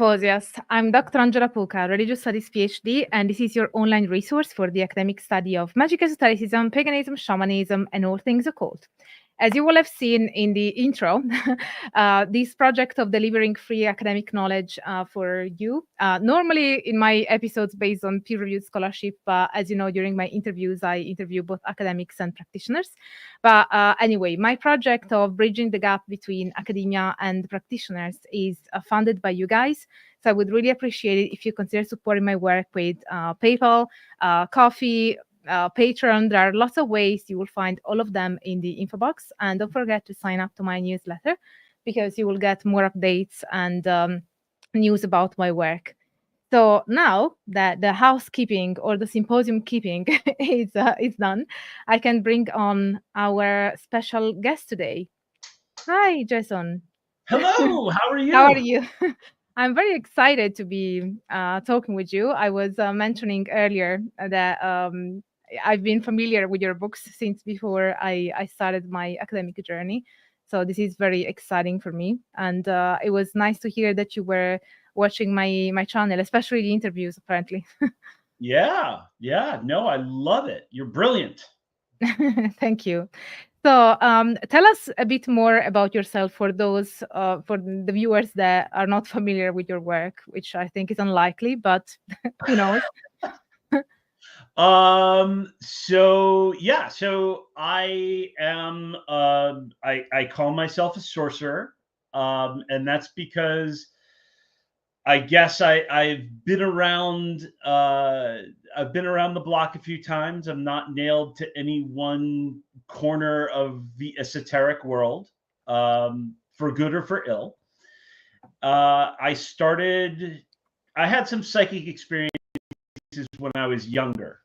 Symposius. I'm Dr. Angela Puca, Religious Studies PhD, and this is your online resource for the academic study of magic, esotericism, paganism, shamanism, and all things occult. As you will have seen in the intro, this project of delivering free academic knowledge for you, normally in my episodes based on peer-reviewed scholarship, as you know, during my interviews, I interview both academics and practitioners. But anyway, my project of bridging the gap between academia and practitioners is funded by you guys. So I would really appreciate it if you consider supporting my work with PayPal, Coffee, Patreon. There are lots of ways. You will find all of them in the info box. And don't forget to sign up to my newsletter because you will get more updates and news about my work. So now that the housekeeping or the symposium keeping is done, I can bring on our special guest today. Hi, Jason. Hello, how are you? How are you? I'm very excited to be talking with you. I was mentioning earlier that I've been familiar with your books since before I started my academic journey. So this is very exciting for me. And it was nice to hear that you were watching my channel, especially the interviews, apparently. Yeah, no, I love it. You're brilliant. Thank you. So tell us a bit more about yourself for those, for the viewers that are not familiar with your work, which I think is unlikely, but who knows? So I am, I call myself a sorcerer. And that's because I guess I've been around the block a few times. I'm not nailed to any one corner of the esoteric world, for good or for ill. I had some psychic experiences when I was younger,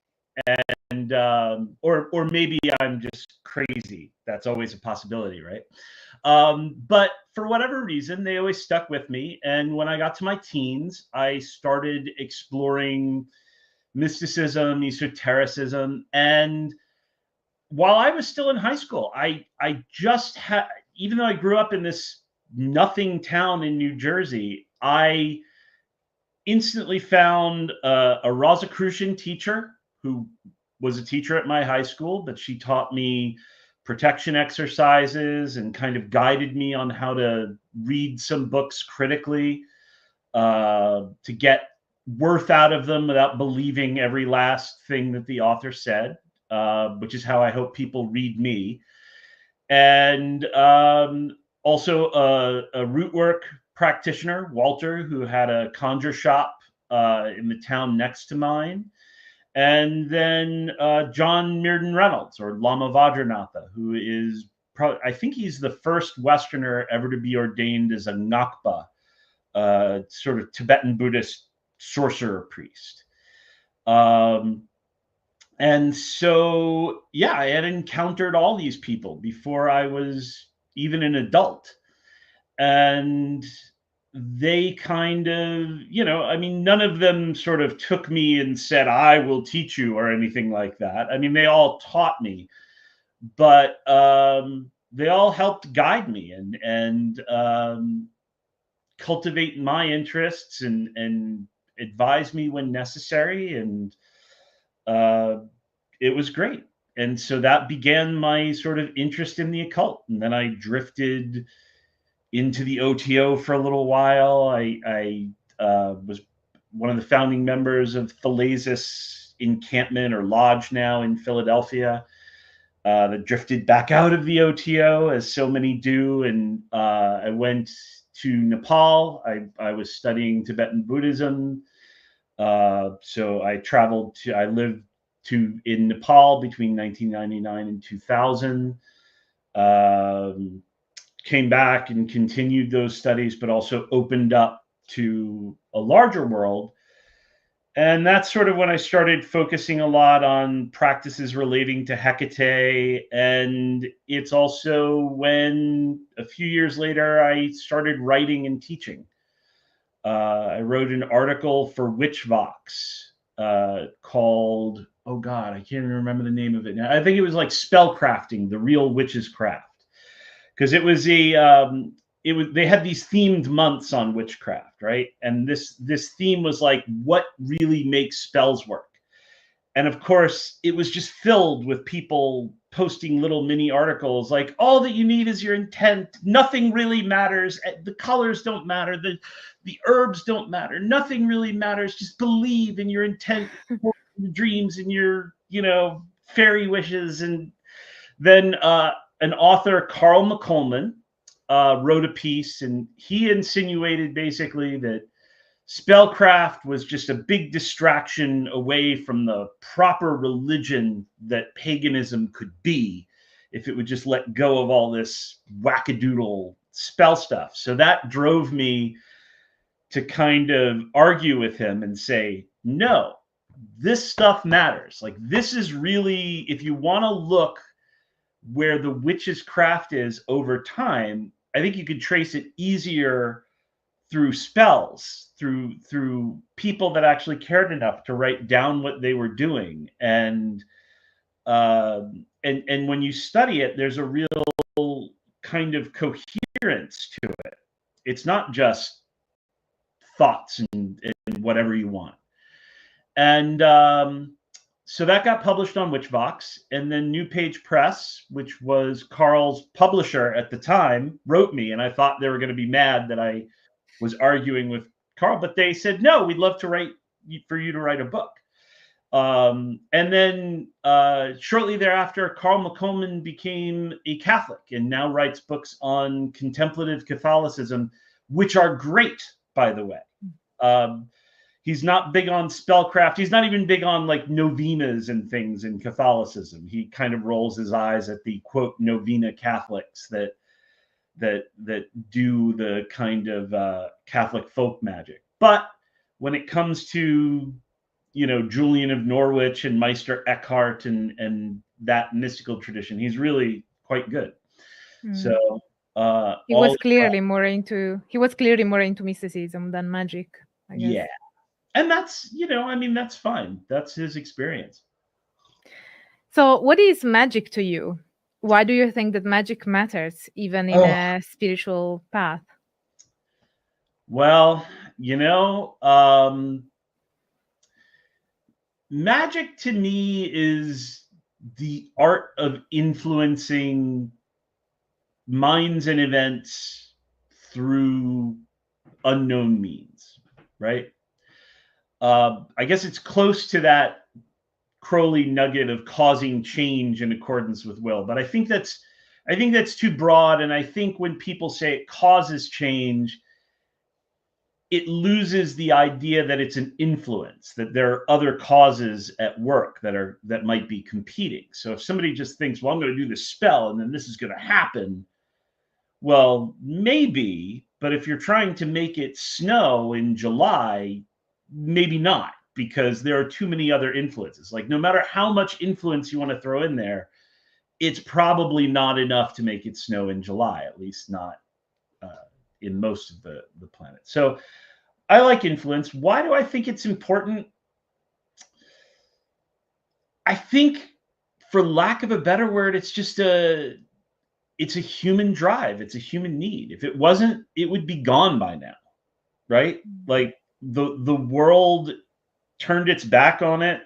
and or maybe I'm just crazy. That's always a possibility, right? But for whatever reason, they always stuck with me. And when I got to my teens, I started exploring mysticism, esotericism. And while I was still in high school, I just had, even though I grew up in this nothing town in New Jersey, I instantly found a Rosicrucian teacher who was a teacher at my high school, but she taught me protection exercises and kind of guided me on how to read some books critically, to get worth out of them without believing every last thing that the author said, which is how I hope people read me. And also a root work practitioner, Walter, who had a conjure shop in the town next to mine. And then John Mearden Reynolds, or Lama Vajranatha, who is probably, I think he's the first Westerner ever to be ordained as a Ngakpa, sort of Tibetan Buddhist sorcerer priest. And so, yeah, I had encountered all these people before I was even an adult. And they kind of, I mean, none of them sort of took me and said, I will teach you or anything like that. I mean, they all taught me, but they all helped guide me and cultivate my interests and advise me when necessary. And it was great. And so that began my sort of interest in the occult. And then I drifted into the OTO for a little while. I was one of the founding members of Thalasis Encampment, or Lodge now, in Philadelphia, that drifted back out of the OTO, as so many do. And I went to Nepal. I was studying Tibetan Buddhism. So I lived in Nepal between 1999 and 2000. Came back and continued those studies, but also opened up to a larger world. And that's sort of when I started focusing a lot on practices relating to Hecate. And it's also when, a few years later, I started writing and teaching. I wrote an article for Witchvox called, oh God, I can't even remember the name of it now. I think it was like Spellcrafting, the Real Witch's Craft. Because it was they had these themed months on witchcraft, right? And this theme was like, what really makes spells work? And of course, it was just filled with people posting little mini articles like, all that you need is your intent. Nothing really matters. The colors don't matter. The herbs don't matter. Nothing really matters. Just believe in your intent, your dreams, and your, fairy wishes. And then an author, Carl McColman, wrote a piece, and he insinuated basically that spellcraft was just a big distraction away from the proper religion that paganism could be if it would just let go of all this wackadoodle spell stuff. So that drove me to kind of argue with him and say, no, this stuff matters. Like, this is really, if you want to look where the witch's craft is over time, I think you could trace it easier through spells, through people that actually cared enough to write down what they were doing. And when you study it, there's a real kind of coherence to it. It's not just thoughts and whatever you want. And so that got published on Witchvox, and then New Page Press, which was Carl's publisher at the time, wrote me, and I thought they were going to be mad that I was arguing with Carl, but they said, no, we'd love to write for you to write a book. And then shortly thereafter, Carl McColman became a Catholic and now writes books on contemplative Catholicism, which are great, by the way. He's not big on spellcraft. He's not even big on like novenas and things in Catholicism. He kind of rolls his eyes at the quote novena Catholics that do the kind of Catholic folk magic. But when it comes to, Julian of Norwich and Meister Eckhart and that mystical tradition, he's really quite good. So he was clearly more into mysticism than magic, I guess. Yeah. And that's, that's fine. That's his experience. So what is magic to you? Why do you think that magic matters, even in a spiritual path? Well, magic to me is the art of influencing minds and events through unknown means, right? I guess it's close to that Crowley nugget of causing change in accordance with will, but I think that's too broad. And I think when people say it causes change, it loses the idea that it's an influence, that there are other causes at work that might be competing. So if somebody just thinks, well, I'm going to do this spell and then this is going to happen, well, maybe, but if you're trying to make it snow in July, maybe not, because there are too many other influences. Like, no matter how much influence you want to throw in there, it's probably not enough to make it snow in July, at least not in most of the planet. So I like influence. Why do I think it's important? I think, for lack of a better word, it's just it's a human drive. It's a human need. If it wasn't, it would be gone by now, right? Like, the world turned its back on it.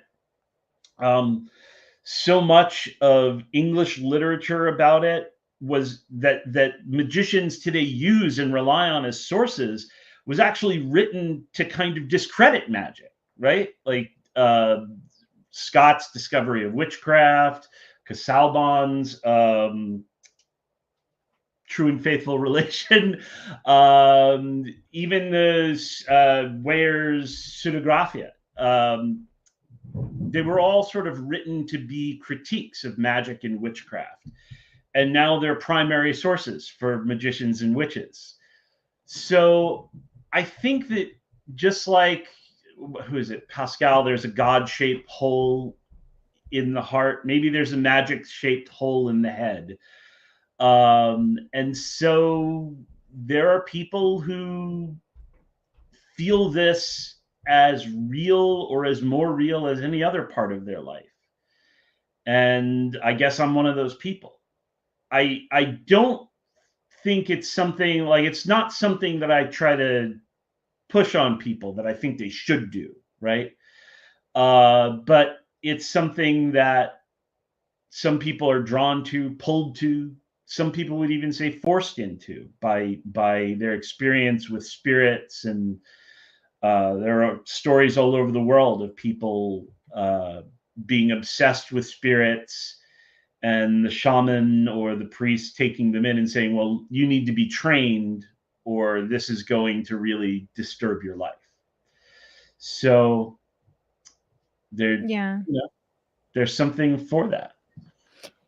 So much of English literature about it was that magicians today use and rely on as sources was actually written to kind of discredit magic, right? Like Scott's discovery of witchcraft, Casaubon's True and Faithful Relation, even the Ware's Pseudographia. They were all sort of written to be critiques of magic and witchcraft. And now they're primary sources for magicians and witches. So I think that, just like, who is it? Pascal, there's a God-shaped hole in the heart. Maybe there's a magic-shaped hole in the head. And so there are people who feel this as real or as more real as any other part of their life. And I guess I'm one of those people. I don't think it's something like, it's not something that I try to push on people that I think they should do, right? But it's something that some people are drawn to, pulled to. Some people would even say forced into by their experience with spirits, and there are stories all over the world of people being obsessed with spirits, and the shaman or the priest taking them in and saying, well, you need to be trained, or this is going to really disturb your life. So there's something for that.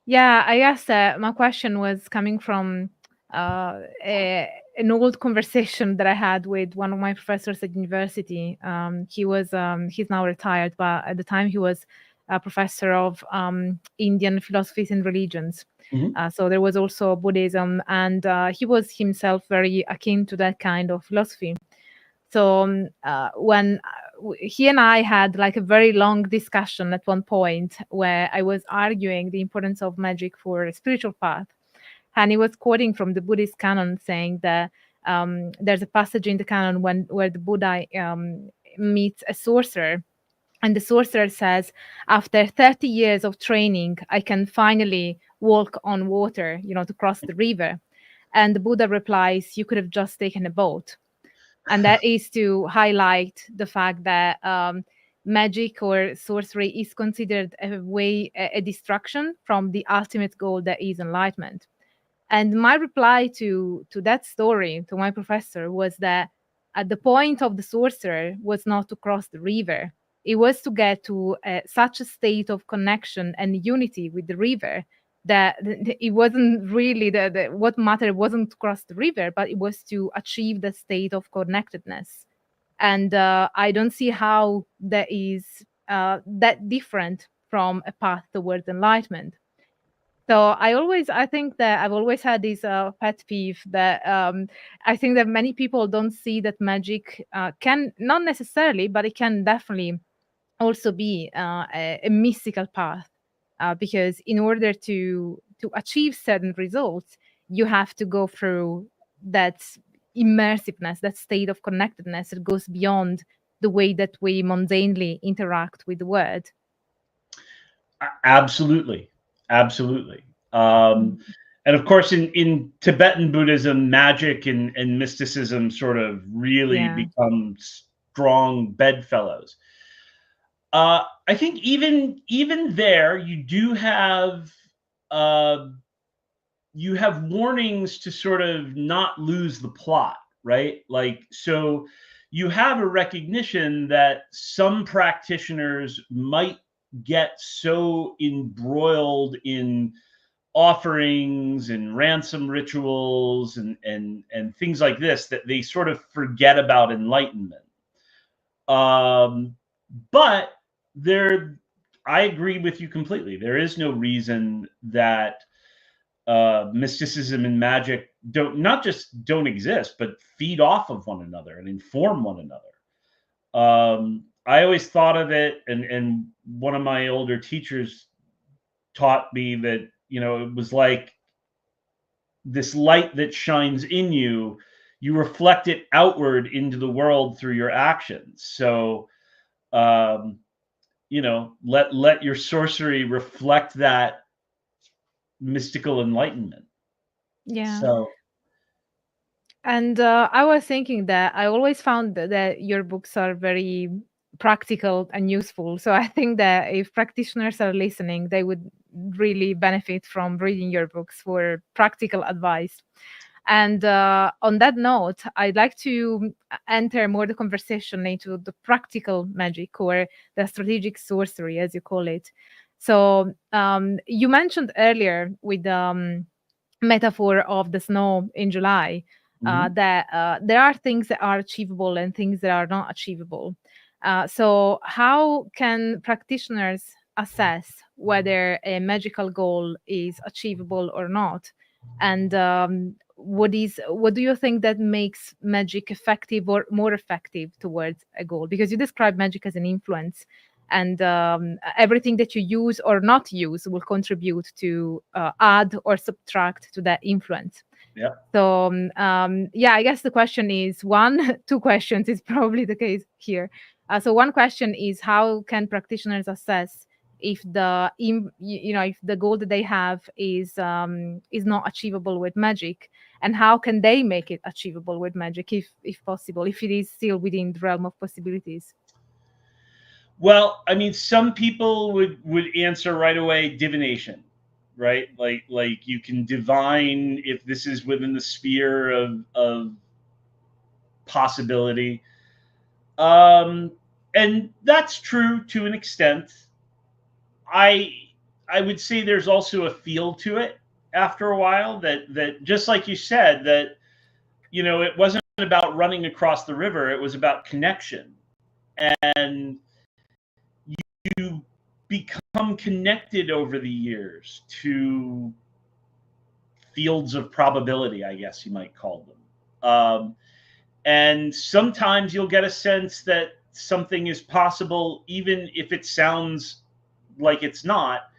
Yeah, I guess my question was coming from an old conversation that I had with one of my professors at university. He's now retired, but at the time he was a professor of Indian philosophies and religions. So there was also Buddhism, and he was himself very akin to that kind of philosophy. So when he and I had like a very long discussion at one point where I was arguing the importance of magic for a spiritual path, and he was quoting from the Buddhist canon saying that there's a passage in the canon where the Buddha meets a sorcerer, and the sorcerer says, after 30 years of training, I can finally walk on water, to cross the river. And the Buddha replies, you could have just taken a boat. And that is to highlight the fact that magic or sorcery is considered a distraction from the ultimate goal that is enlightenment. And my reply to that story, to my professor, was that at the point of the sorcerer was not to cross the river. It was to get to such a state of connection and unity with the river that it wasn't really what mattered wasn't to cross the river, but it was to achieve the state of connectedness. And I don't see how that is that different from a path towards enlightenment. So I think that I've always had this pet peeve that I think that many people don't see that magic can, not necessarily, but it can definitely also be a mystical path, because in order to achieve certain results, you have to go through that immersiveness, that state of connectedness that goes beyond the way that we mundanely interact with the world. Absolutely. And of course, in Tibetan Buddhism, magic and mysticism sort of really become strong bedfellows. I think even there, you do have warnings to sort of not lose the plot, right? Like, so you have a recognition that some practitioners might get so embroiled in offerings and ransom rituals and things like this that they sort of forget about enlightenment. But I agree with you completely. There is no reason that mysticism and magic not just don't exist, but feed off of one another and inform one another. I always thought of it, and one of my older teachers taught me that, it was like this light that shines in you, you reflect it outward into the world through your actions. So, let your sorcery reflect that mystical enlightenment. Yeah. So, and I was thinking that I always found that your books are very practical and useful. So I think that if practitioners are listening, they would really benefit from reading your books for practical advice. And on that note, I'd like to enter more the conversation into the practical magic, or the strategic sorcery, as you call it. So you mentioned earlier with the metaphor of the snow in July, that there are things that are achievable and things that are not achievable. So how can practitioners assess whether a magical goal is achievable or not? And what do you think that makes magic effective or more effective towards a goal? Because you describe magic as an influence, and everything that you use or not use will contribute to add or subtract to that influence. Yeah. So yeah, I guess the question is two questions is probably the case here. So one question is, how can practitioners assess if if the goal that they have is not achievable with magic, and how can they make it achievable with magic if possible, if it is still within the realm of possibilities? Well, I mean, some people would answer right away, divination, right? Like you can divine if this is within the sphere of possibility. And that's true to an extent. I would say there's also a feel to it after a while, that just like you said, that it wasn't about running across the river, it was about connection. And you become connected over the years to fields of probability, I guess you might call them. And sometimes you'll get a sense that something is possible, even if it sounds like it's not.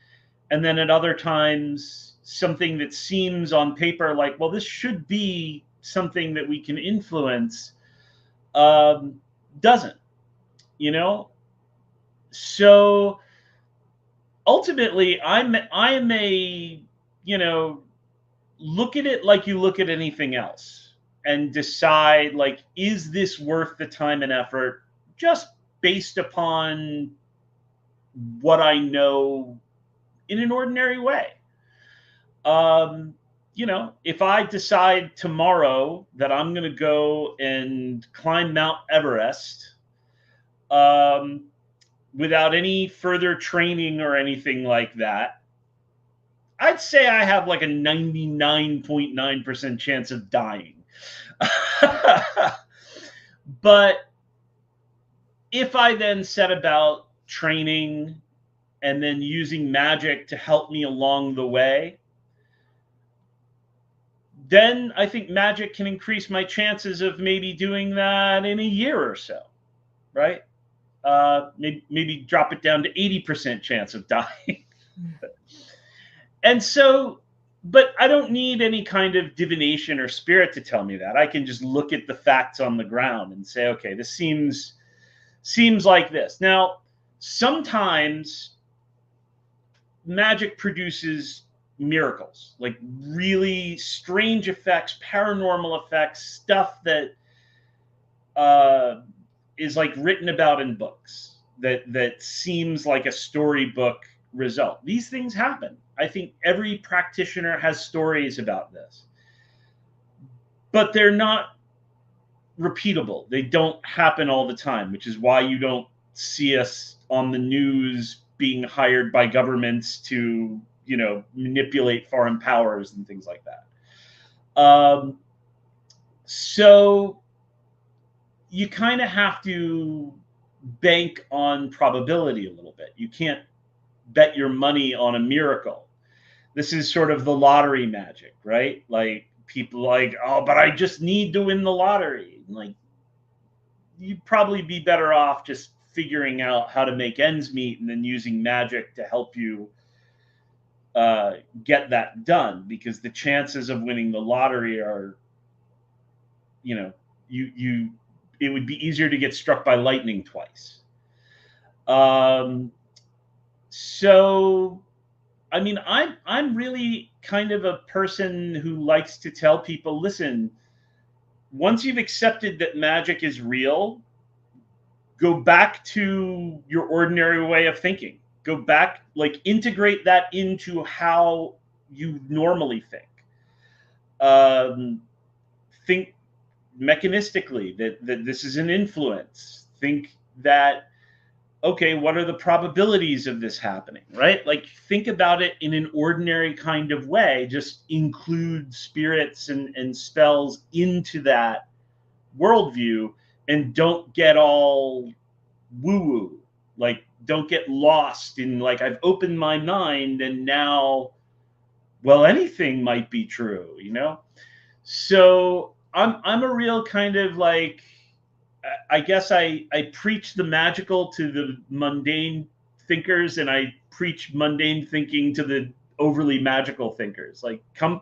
And then at other times, something that seems on paper like, well, this should be something that we can influence, doesn't, So ultimately, I am a, look at it like you look at anything else and decide, like, is this worth the time and effort, just based upon what I know in an ordinary way. If I decide tomorrow that I'm going to go and climb Mount Everest, without any further training or anything like that, I'd say I have like a 99.9% chance of dying. But if I then set about training and then using magic to help me along the way, then I think magic can increase my chances of maybe doing that in a year or so, right? Maybe drop it down to 80% chance of dying. And so, but I don't need any kind of divination or spirit to tell me that. I can just look at the facts on the ground and say, okay, this seems like this. Now, sometimes magic produces miracles, like really strange effects, paranormal effects, stuff that is like written about in books, that seems like a storybook result. These things happen. I think every practitioner has stories about this, but they're not repeatable. They don't happen all the time, which is why you don't see us on the news being hired by governments to, manipulate foreign powers and things like that. So you kind of have to bank on probability a little bit. You can't bet your money on a miracle. This is sort of the lottery magic, right? Like, people like, oh, but I just need to win the lottery. Like, you'd probably be better off just figuring out how to make ends meet and then using magic to help you get that done, because the chances of winning the lottery are, it would be easier to get struck by lightning twice. So, I mean, I'm really kind of a person who likes to tell people, listen, once you've accepted that magic is real, go back to your ordinary way of thinking. Go back, like, integrate that into how you normally think. Think mechanistically that this is an influence. Think that, okay, what are the probabilities of this happening, right? Like, think about it in an ordinary kind of way. Just include spirits and spells into that worldview, and don't get all woo-woo. Like, don't get lost in, like, I've opened my mind and now, well, anything might be true, So I'm a real kind of, like, I guess I preach the magical to the mundane thinkers and I preach mundane thinking to the overly magical thinkers. Like, come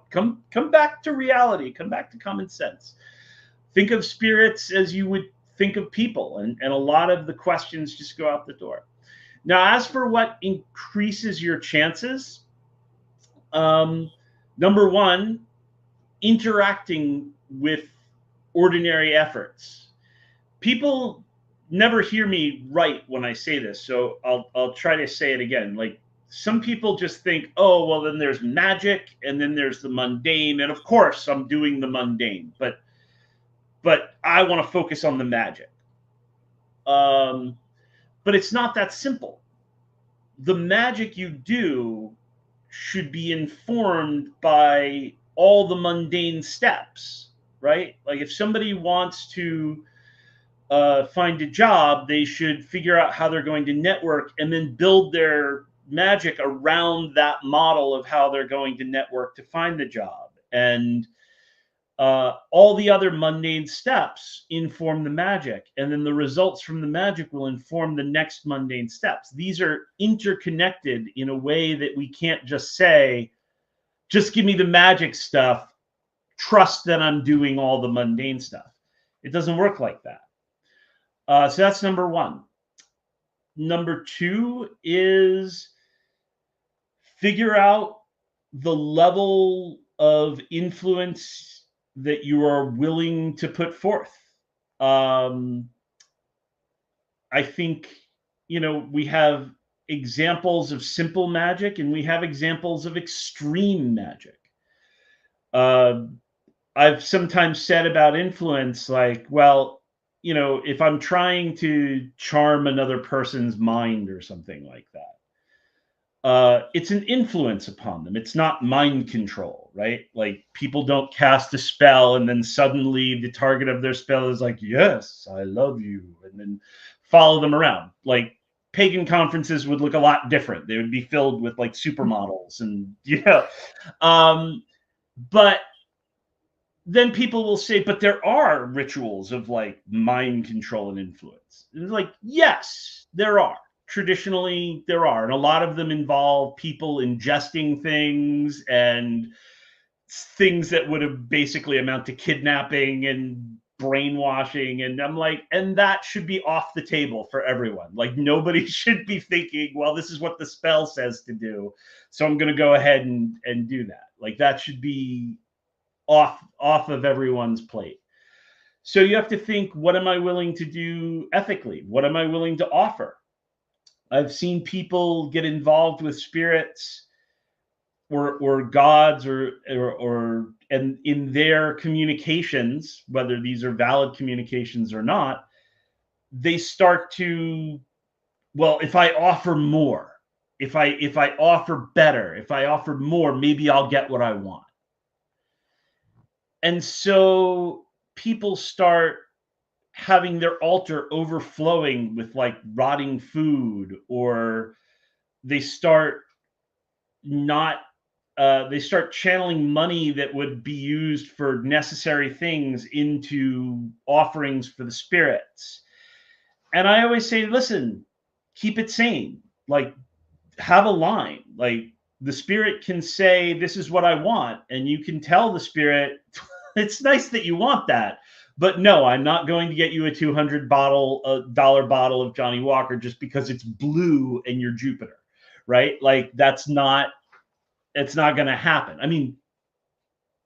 back to reality, come back to common sense. Think of spirits as you would think of people, and a lot of the questions just go out the door. Now, as for what increases your chances, number one, interacting with ordinary efforts. People never hear me right when I say this, so I'll try to say it again. Like, some people just think, oh, well, then there's magic, and then there's the mundane, and of course I'm doing the mundane, but I want to focus on the magic. But it's not that simple. The magic you do should be informed by all the mundane steps, right? Like, if somebody wants to find a job, they should figure out how they're going to network and then build their magic around that model of how they're going to network to find the job. And all the other mundane steps inform the magic, and then the results from the magic will inform the next mundane steps. These are interconnected in a way that we can't just say, just give me the magic stuff, trust that I'm doing all the mundane stuff. It doesn't work like that. So that's number one. Number two is figure out the level of influence that you are willing to put forth. I think, we have examples of simple magic and we have examples of extreme magic. I've sometimes said about influence, like, well, if I'm trying to charm another person's mind or something like that, it's an influence upon them. It's not mind control, right? Like, people don't cast a spell and then suddenly the target of their spell is like, yes, I love you, and then follow them around. Like, pagan conferences would look a lot different. They would be filled with like supermodels and, but then people will say, but there are rituals of like mind control and influence. And it's like, yes, there are. Traditionally, there are, and a lot of them involve people ingesting things and things that would have basically amount to kidnapping and brainwashing. And I'm like, and that should be off the table for everyone. Like, nobody should be thinking, well, this is what the spell says to do, so I'm going to go ahead and do that. Like, that should be off of everyone's plate. So you have to think, what am I willing to do ethically? What am I willing to offer? I've seen people get involved with spirits or gods or and in their communications, whether these are valid communications or not, they start to, well, if I offer more, if I offer better, if I offer more, maybe I'll get what I want. And so people start having their altar overflowing with like rotting food, or they start they start channeling money that would be used for necessary things into offerings for the spirits. And I always say, listen, keep it sane. Like, have a line. Like, the spirit can say, this is what I want. And you can tell the spirit, it's nice that you want that, but no, I'm not going to get you a $200 bottle of Johnny Walker just because it's blue and you're Jupiter, right? Like, it's not going to happen. I mean,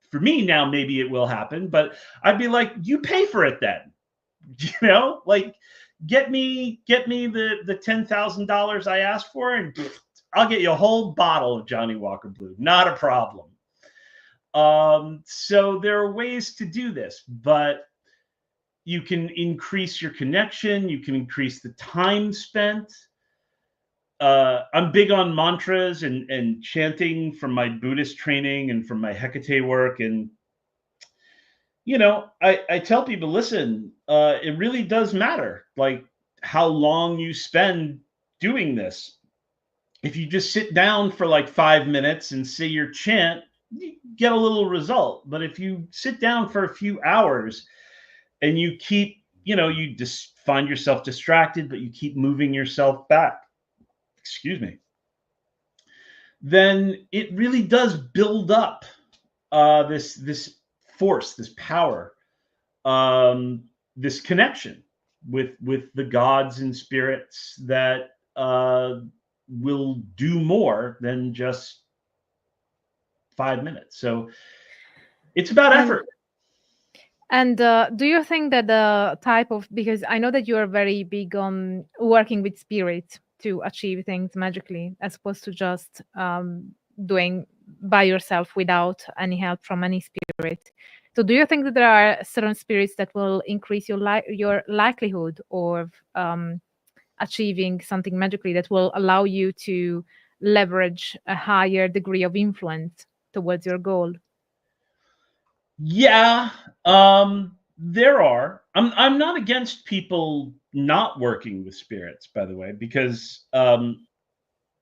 for me now, maybe it will happen, but I'd be like, you pay for it then, like, get me the $10,000 I asked for, and I'll get you a whole bottle of Johnny Walker Blue. Not a problem. So there are ways to do this, but you can increase your connection. You can increase the time spent. I'm big on mantras and chanting from my Buddhist training and from my Hecate work. And, I tell people, listen, it really does matter, like, how long you spend doing this. If you just sit down for like 5 minutes and say your chant, you get a little result. But if you sit down for a few hours and you keep, you just find yourself distracted, but you keep moving yourself back excuse me, then it really does build up this force, this power, this connection with the gods and spirits that will do more than just 5 minutes. So it's about effort. And do you think that the type of, because I know that you are very big on working with spirit to achieve things magically, as opposed to just doing by yourself without any help from any spirit. So do you think that there are certain spirits that will increase your likelihood of achieving something magically, that will allow you to leverage a higher degree of influence towards your goal? Yeah, there are. I'm not against people not working with spirits, by the way, because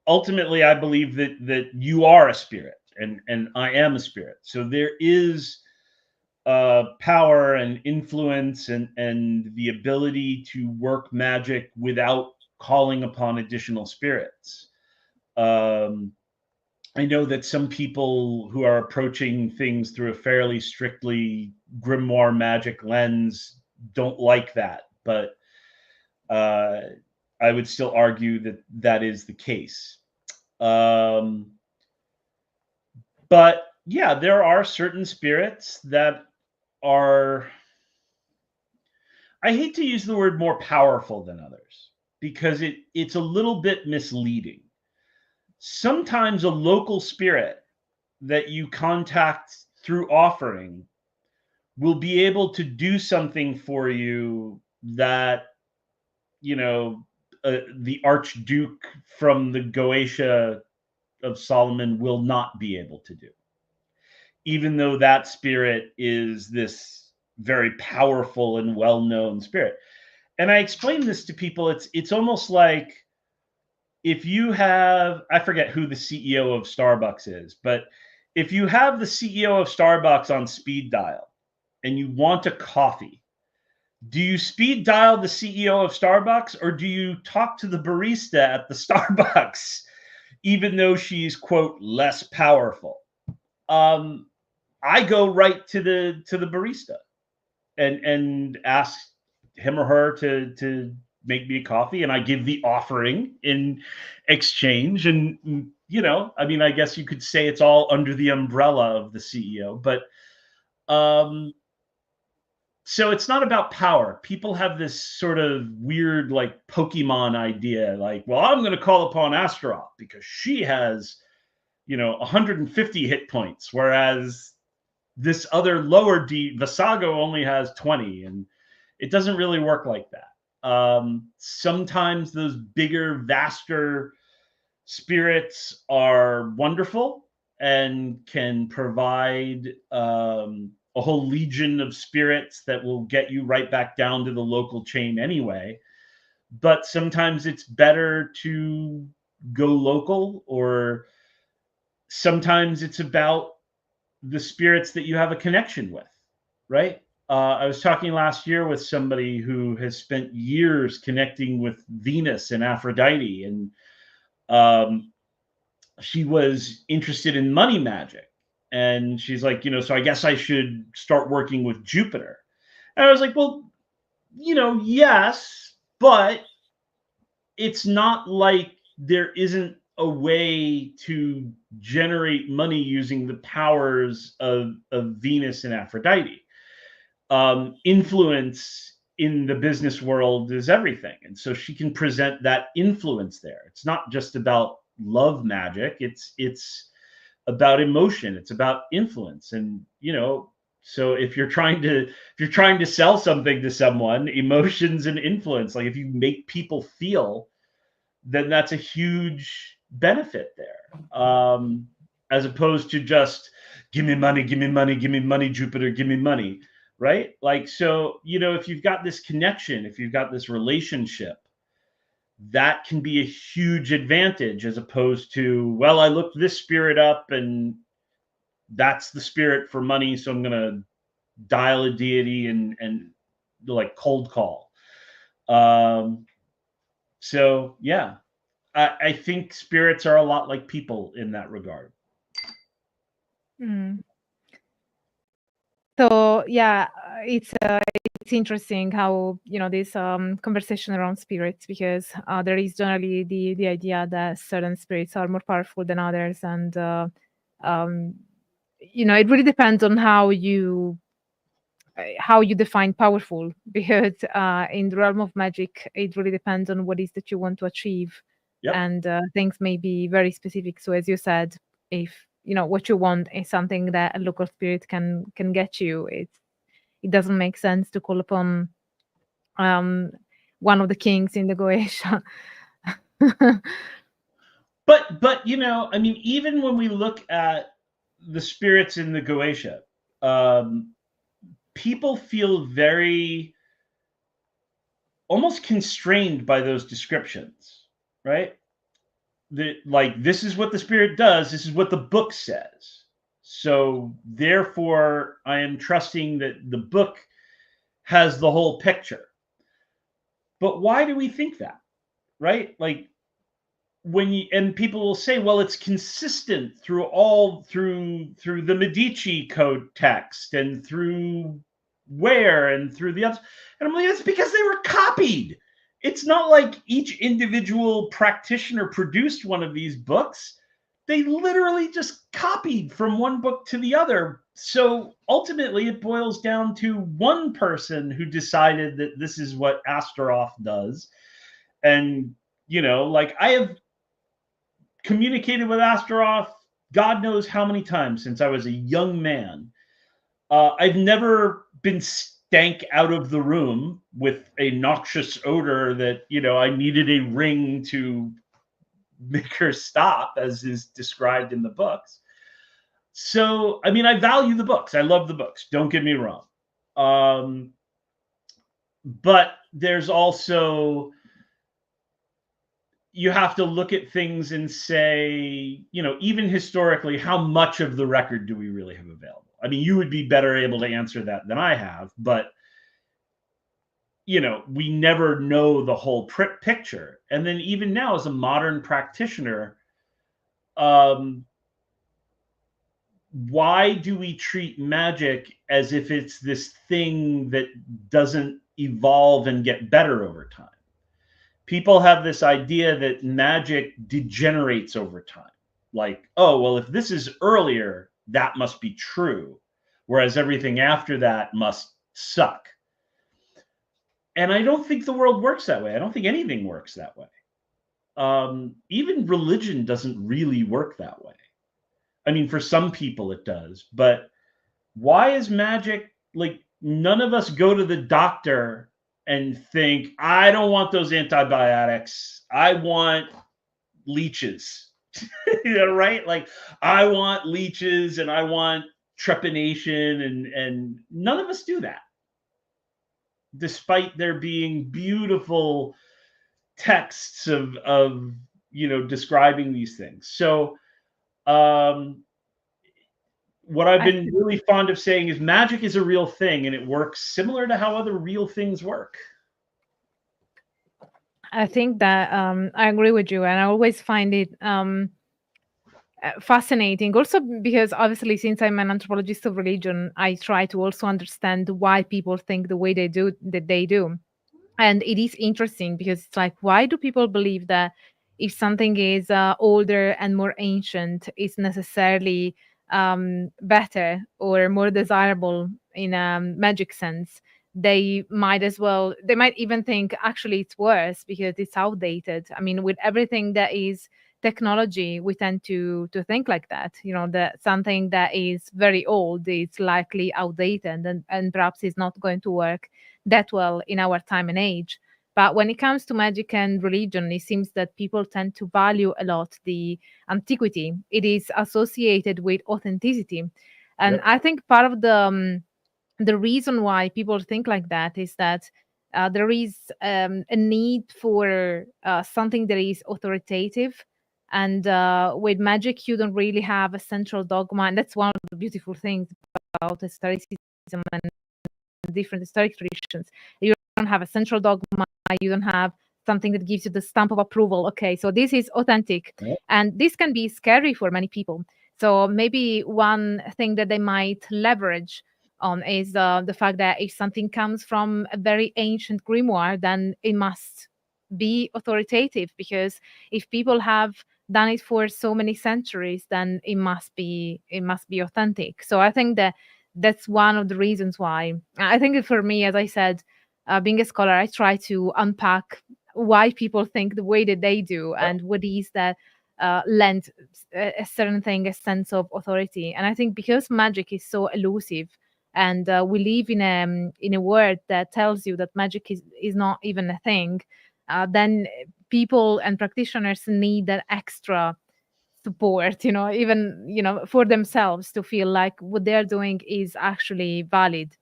ultimately I believe that you are a spirit and I am a spirit. So there is power and influence and the ability to work magic without calling upon additional spirits. I know that some people who are approaching things through a fairly strictly grimoire magic lens don't like that, but I would still argue that that is the case. But yeah, there are certain spirits that are, I hate to use the word more powerful than others because it's a little bit misleading. Sometimes a local spirit that you contact through offering will be able to do something for you that, you know, the Archduke from the Goetia of Solomon will not be able to do, even though that spirit is this very powerful and well-known spirit. And I explain this to people. It's almost like if you have, I forget who the CEO of Starbucks is, but if you have the CEO of Starbucks on speed dial and you want a coffee, do you speed dial the CEO of Starbucks or do you talk to the barista at the Starbucks, even though she's, quote, less powerful? I go right to the barista and ask him or her to make me a coffee, and I give the offering in exchange. And you know, I mean, I guess you could say it's all under the umbrella of the CEO, but so it's not about power. People have this sort of weird, like, Pokemon idea, like, well, I'm going to call upon Astaroth because she has, you know, 150 hit points, whereas this other lower D, Visago, only has 20, and it doesn't really work like that. Sometimes those bigger, vaster spirits are wonderful and can provide a whole legion of spirits that will get you right back down to the local chain anyway. But sometimes it's better to go local, or sometimes it's about the spirits that you have a connection with, right? I was talking last year with somebody who has spent years connecting with Venus and Aphrodite, and she was interested in money magic. And she's like, you know, so I guess I should start working with Jupiter. And I was like, well, you know, yes, but it's not like there isn't a way to generate money using the powers of Venus and Aphrodite. Influence in the business world is everything. And so she can present that influence there. It's not just about love magic. It's about emotion. It's about influence. And, you know, so if you're trying to sell something to someone, emotions and influence, like if you make people feel, then that's a huge benefit there. As opposed to just give me money, give me money, give me money, Jupiter, give me money, right? Like, so, you know, if you've got this connection, if you've got this relationship, that can be a huge advantage, as opposed to, well, I looked this spirit up and that's the spirit for money, so I'm going to dial a deity and like cold call. So yeah, I think spirits are a lot like people in that regard. So yeah, it's interesting how, you know, this conversation around spirits, because there is generally the idea that certain spirits are more powerful than others, and you know, it really depends on how you define powerful, because in the realm of magic, it really depends on what is that you want to achieve. Yep. And things may be very specific. So as you said, if you know what you want is something that a local spirit can get you, it doesn't make sense to call upon one of the kings in the Goetia. But you know, I mean, even when we look at the spirits in the Goetia, people feel very almost constrained by those descriptions, right? Like, this is what the spirit does, this is what the book says. So therefore, I am trusting that the book has the whole picture. But why do we think that? Right? Like, and people will say, well, it's consistent through the Medici Code text and through and through the others. And I'm like, it's because they were copied. It's not like each individual practitioner produced one of these books. They literally just copied from one book to the other. So ultimately, it boils down to one person who decided that this is what Astaroth does. And, you know, like, I have communicated with Astaroth God knows how many times since I was a young man. I've never been stank out of the room with a noxious odor that, you know, I needed a ring to make her stop, as is described in the books. So, I mean, I value the books. I love the books. Don't get me wrong. But there's also, you have to look at things and say, you know, even historically, how much of the record do we really have available? I mean, you would be better able to answer that than I have, but, you know, we never know the whole picture. And then even now, as a modern practitioner, why do we treat magic as if it's this thing that doesn't evolve and get better over time? People have this idea that magic degenerates over time. Like, oh, well, if this is earlier, that must be true, whereas everything after that must suck. And I don't think the world works that way. I don't think anything works that way. Even religion doesn't really work that way. I mean, for some people it does, but why is magic, like, none of us go to the doctor and think, I don't want those antibiotics. I want leeches. You know, right? Like, I want leeches and I want trepanation, and none of us do that, despite there being beautiful texts of you know, describing these things. So what I've been really fond of saying is magic is a real thing, and it works similar to how other real things work. I think that I agree with you, and I always find it fascinating. Also, because obviously, since I'm an anthropologist of religion, I try to also understand why people think the way they do. And it is interesting because it's like, why do people believe that if something is older and more ancient, it's necessarily better or more desirable in a magic sense? They might even think actually it's worse because it's outdated. I mean, with everything that is technology, we tend to think like that, you know, that something that is very old is likely outdated, and perhaps is not going to work that well in our time and age. But when it comes to magic and religion, it seems that people tend to value a lot the antiquity. It is associated with authenticity. And Yep. I think part of the reason why people think like that is that there is a need for something that is authoritative. And with magic, you don't really have a central dogma. And that's one of the beautiful things about historicism and different historic traditions. You don't have a central dogma, you don't have something that gives you the stamp of approval. Okay, so this is authentic. Yeah. And this can be scary for many people. So maybe one thing that they might leverage on is the fact that if something comes from a very ancient grimoire, then it must be authoritative, because if people have done it for so many centuries, then it must be authentic. So I think that that's one of the reasons why. I think that for me, as I said, being a scholar, I try to unpack why people think the way that they do and what is that lend a certain thing a sense of authority. And I think because magic is so elusive, and we live in a world that tells you that magic is not even a thing, then people and practitioners need that extra support, even for themselves, to feel like what they're doing is actually valid,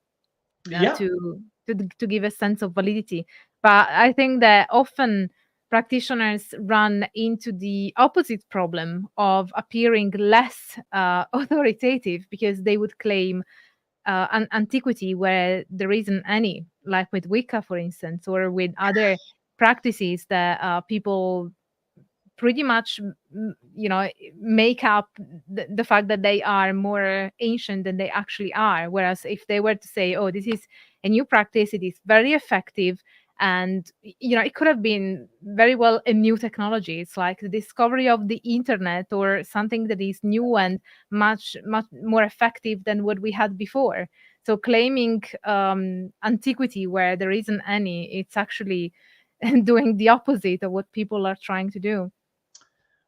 Yeah. to give a sense of validity. But I think that often practitioners run into the opposite problem of appearing less authoritative, because they would claim an antiquity where there isn't any, like with Wicca, for instance, or with other practices that people pretty much make up the fact that they are more ancient than they actually are. Whereas if they were to say, oh, this is a new practice, it is very effective, and it could have been very well a new technology. It's like the discovery of the internet, or something that is new and much more effective than what we had before. So claiming antiquity where there isn't any, it's actually doing the opposite of what people are trying to do.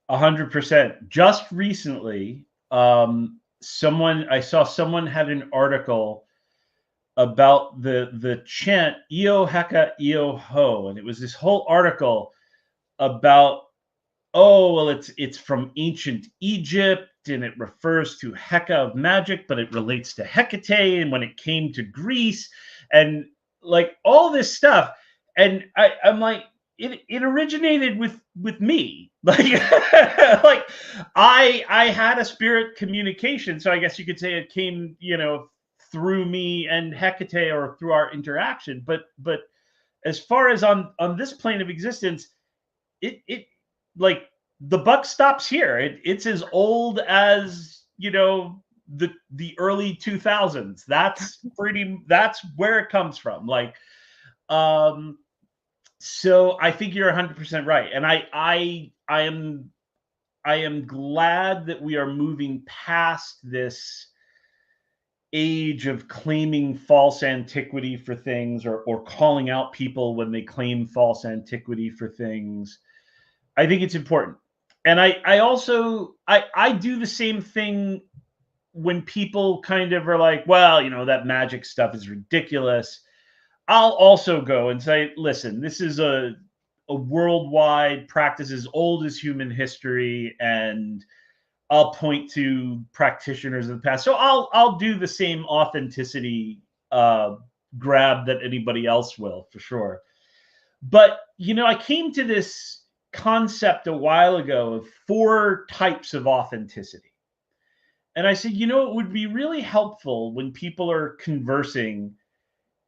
100%. Just recently, I saw someone had an article about the chant Io Heka Io Ho, and it was this whole article about, oh well, it's from ancient Egypt and it refers to Heka of magic, but it relates to Hecate, and when it came to Greece, and like all this stuff, and I'm like, it originated with me, like like I had a spirit communication, so I guess you could say it came through me and Hecate, or through our interaction, but as far as on this plane of existence, it like the buck stops here. It's as old as the early 2000s. That's where it comes from. Like, so I think you're 100% right, and I am glad that we are moving past this age of claiming false antiquity for things, or calling out people when they claim false antiquity for things. I think it's important. And I also do the same thing when people kind of are like, well, that magic stuff is ridiculous. I'll also go and say, listen, this is a worldwide practice as old as human history, and I'll point to practitioners of the past. So I'll do the same authenticity grab that anybody else will, for sure. But I came to this concept a while ago of 4 types of authenticity. And I said, it would be really helpful when people are conversing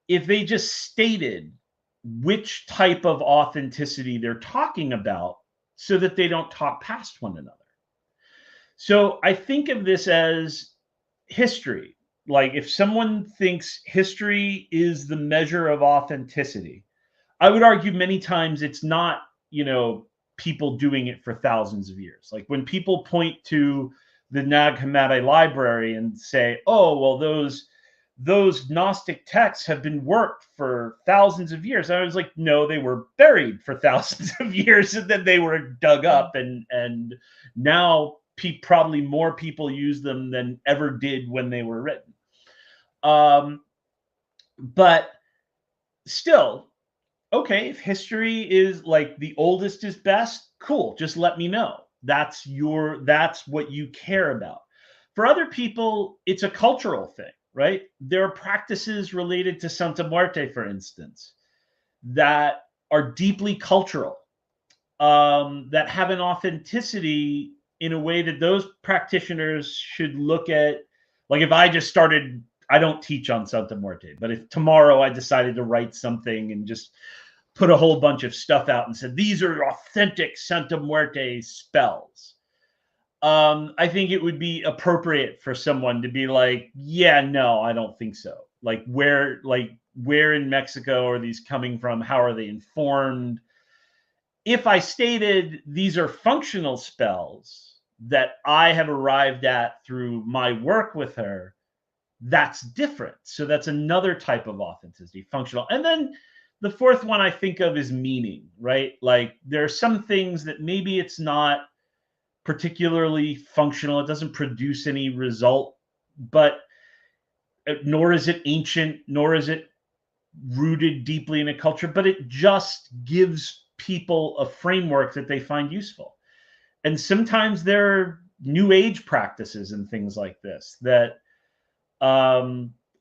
if they just stated which type of authenticity they're talking about, so that they don't talk past one another. So I think of this as history. Like, if someone thinks history is the measure of authenticity, I would argue many times it's not, people doing it for thousands of years. Like, when people point to the Nag Hammadi library and say, oh, well, those Gnostic texts have been worked for thousands of years. And I was like, no, they were buried for thousands of years, and then they were dug up, and now probably more people use them than ever did when they were written. But still, okay, if history is like the oldest is best, cool, just let me know. That's what you care about. For other people, it's a cultural thing, right? There are practices related to Santa Muerte, for instance, that are deeply cultural, that have an authenticity in a way that those practitioners should look at. Like, if I just started, I don't teach on Santa Muerte, but if tomorrow I decided to write something and just put a whole bunch of stuff out and said, these are authentic Santa Muerte spells. I think it would be appropriate for someone to be like, yeah, no, I don't think so. Like where in Mexico are these coming from? How are they informed? If I stated these are functional spells that I have arrived at through my work with her, that's different. So that's another type of authenticity, functional. And then the fourth one I think of is meaning, right? Like there are some things that maybe it's not particularly functional. It doesn't produce any result, but nor is it ancient, nor is it rooted deeply in a culture, but it just gives people a framework that they find useful. And sometimes there are new age practices and things like this that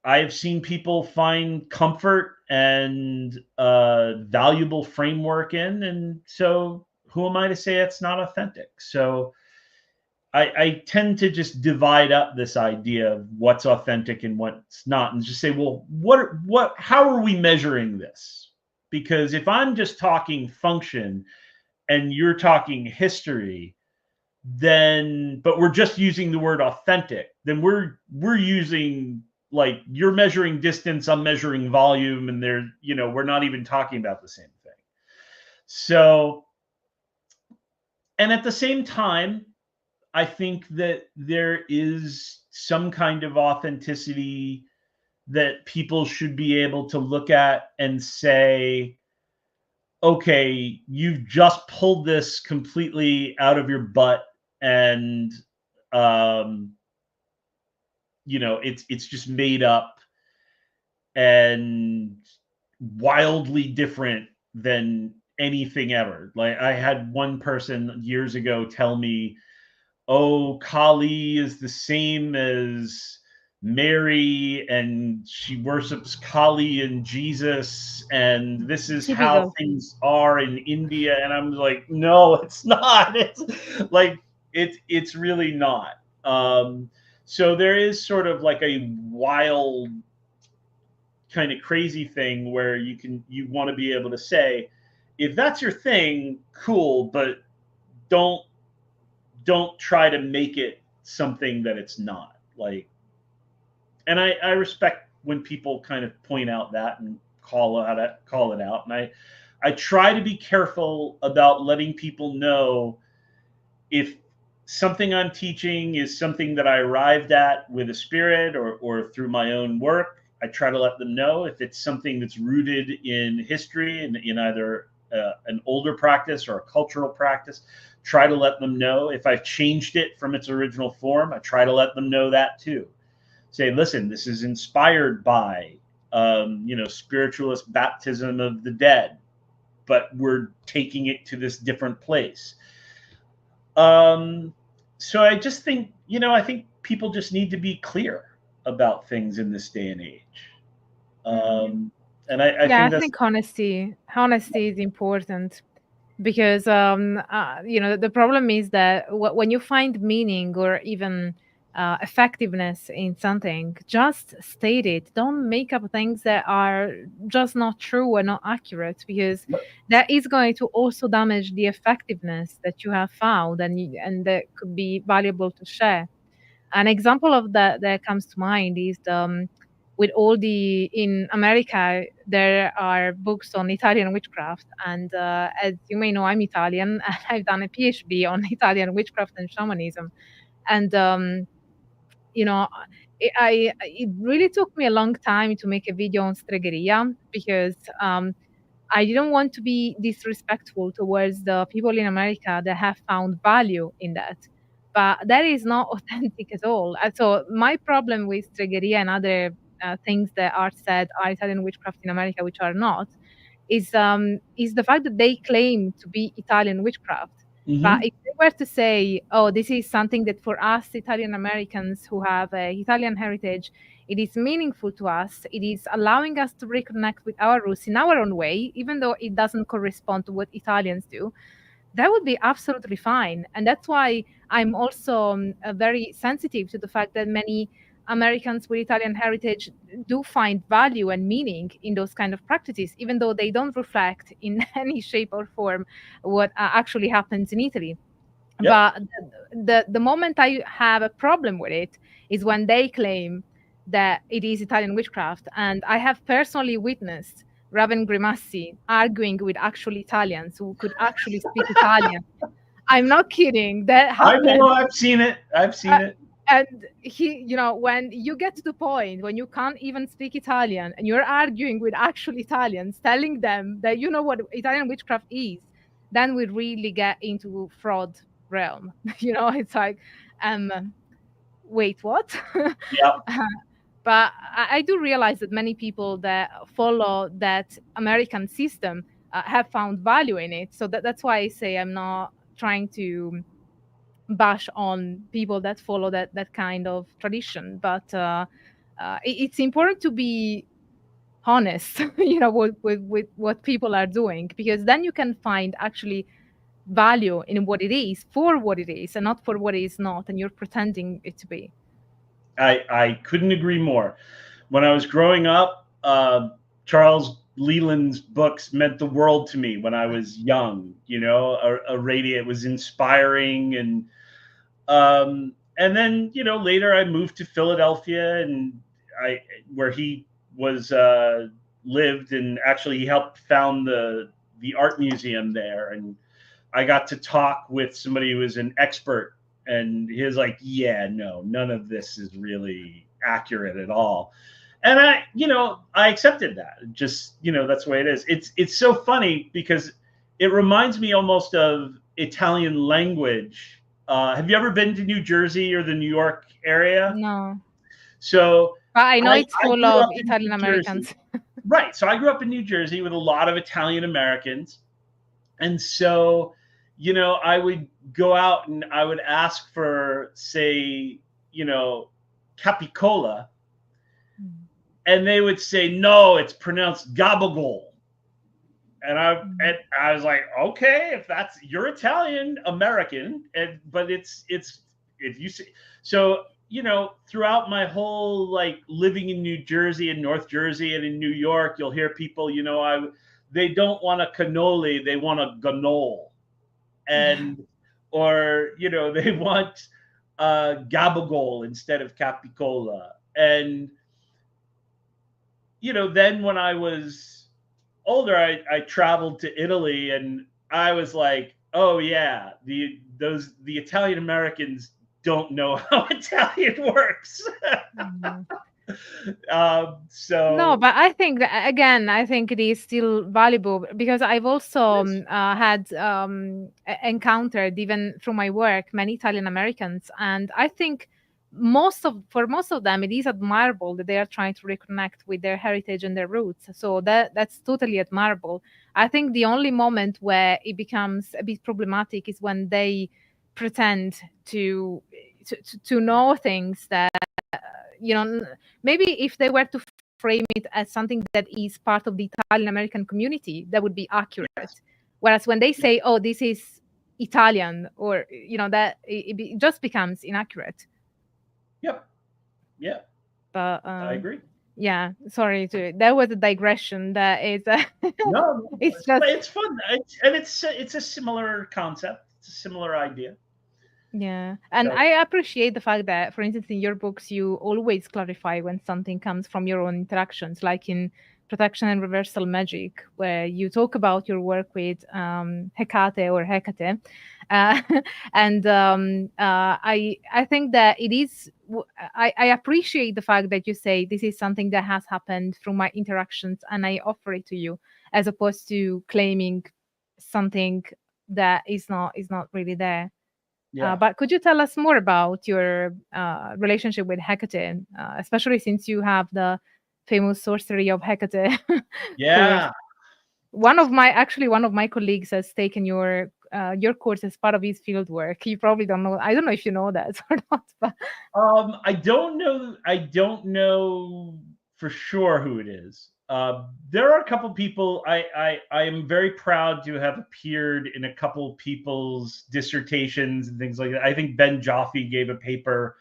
I've seen people find comfort and valuable framework in. And so who am I to say it's not authentic? So I tend to just divide up this idea of what's authentic and what's not, and just say, well, how are we measuring this? Because if I'm just talking function and you're talking history, then, but we're just using the word authentic, then we're using, like, you're measuring distance, I'm measuring volume, and we're not even talking about the same thing. So, and at the same time, I think that there is some kind of authenticity that people should be able to look at and say, okay, you've just pulled this completely out of your butt, and it's just made up and wildly different than anything ever. Like I had one person years ago tell me, oh, Kali is the same as Mary, and she worships Kali and Jesus, and this is how things are in India. And I'm like, no, it's not. It's like it's really not. So there is sort of like a wild kind of crazy thing where you want to be able to say, if that's your thing, cool, but don't try to make it something that it's not. Like, and I respect when people kind of point out that and call it out. And I try to be careful about letting people know if something I'm teaching is something that I arrived at with a spirit or through my own work. I try to let them know. If it's something that's rooted in history and in either an older practice or a cultural practice, try to let them know. If I've changed it from its original form, I try to let them know that too. Say, listen, this is inspired by, spiritualist baptism of the dead, but we're taking it to this different place. So I just think, I think people just need to be clear about things in this day and age. And I think honesty is important. Because the problem is that when you find meaning or even effectiveness in something, just state it. Don't make up things that are just not true or not accurate, because that is going to also damage the effectiveness that you have found, and that could be valuable to share. An example of that comes to mind is with in America, there are books on Italian witchcraft. And as you may know, I'm Italian, and I've done a PhD on Italian witchcraft and shamanism. And, it really took me a long time to make a video on Stregheria, because I didn't want to be disrespectful towards the people in America that have found value in that. But that is not authentic at all. So my problem with Stregheria and other things that are said are Italian witchcraft in America, which are not, is the fact that they claim to be Italian witchcraft. Mm-hmm. But if they were to say, oh, this is something that for us Italian Americans who have Italian heritage, it is meaningful to us, it is allowing us to reconnect with our roots in our own way, even though it doesn't correspond to what Italians do, that would be absolutely fine. And that's why I'm also very sensitive to the fact that many Americans with Italian heritage do find value and meaning in those kind of practices, even though they don't reflect in any shape or form what actually happens in Italy. Yep. But the moment I have a problem with it is when they claim that it is Italian witchcraft. And I have personally witnessed Raven Grimassi arguing with actual Italians who could actually speak Italian. I'm not kidding. That happened. I know, I've seen it. I've seen it. And he, you know, when you get to the point when you can't even speak Italian and you're arguing with actual Italians, telling them that you know what Italian witchcraft is, then we really get into fraud realm. You know, it's like, wait, what? Yeah. But I do realize that many people that follow that American system have found value in it. So that's why I say I'm not trying to bash on people that follow that kind of tradition, but it's important to be honest, you know, with what people are doing, because then you can find actually value in what it is for what it is and not for what it is not, and you're pretending it to be. I couldn't agree more. When I was growing up, Charles Leland's books meant the world to me when I was young. You know, Aradia, it was inspiring, and then, you know, later I moved to Philadelphia, and where he was lived, and actually he helped found the art museum there, and I got to talk with somebody who was an expert, and he was like, yeah, no, none of this is really accurate at all. And I, you know, I accepted that. Just, you know, that's the way it is. It's so funny because it reminds me almost of Italian language. Have you ever been to New Jersey or the New York area? No. So but I know it's full grew of up in Italian New Americans. Jersey. Right. So I grew up in New Jersey with a lot of Italian Americans. And so, you know, I would go out and I would ask for, say, you know, capicola. And they would say, no, it's pronounced gabagool. And I was like, okay, if that's, you're Italian American, but it's if you say so, you know, throughout my whole like living in New Jersey and North Jersey and in New York, you'll hear people, you know, they don't want a cannoli, they want a ganole, and or you know, they want gabagool instead of capicola. And you know, then when I was older, I traveled to Italy, and I was like, oh yeah, the Italian Americans don't know how Italian works. So no, but I think that, again, I think it is still valuable because I've also had encountered, even through my work, many Italian Americans, and I think for most of them it is admirable that they are trying to reconnect with their heritage and their roots. So that's totally admirable. I think the only moment where it becomes a bit problematic is when they pretend to know things that, you know, maybe if they were to frame it as something that is part of the Italian American community, that would be accurate. Yes. Whereas when they say, oh, this is Italian, or, you know, that it just becomes inaccurate. Yep. Yeah. But I agree. Yeah, sorry, that was a digression. That is no, it's fun. It's a similar concept. It's a similar idea. Yeah, and so, I appreciate the fact that, for instance, in your books, you always clarify when something comes from your own interactions, like in Protection and Reversal Magic, where you talk about your work with Hecate or Hecate. And I think that it is, I appreciate the fact that you say this is something that has happened through my interactions and I offer it to you, as opposed to claiming something that is not really there. Yeah. But could you tell us more about your relationship with Hecate, especially since you have the famous Sorcery of Hecate? Yeah. Course. One of my colleagues has taken your course as part of his field work. You probably don't know. I don't know if you know that or not. But I don't know for sure who it is. There are a couple people. I am very proud to have appeared in a couple people's dissertations and things like that. I think Ben Joffe gave a paper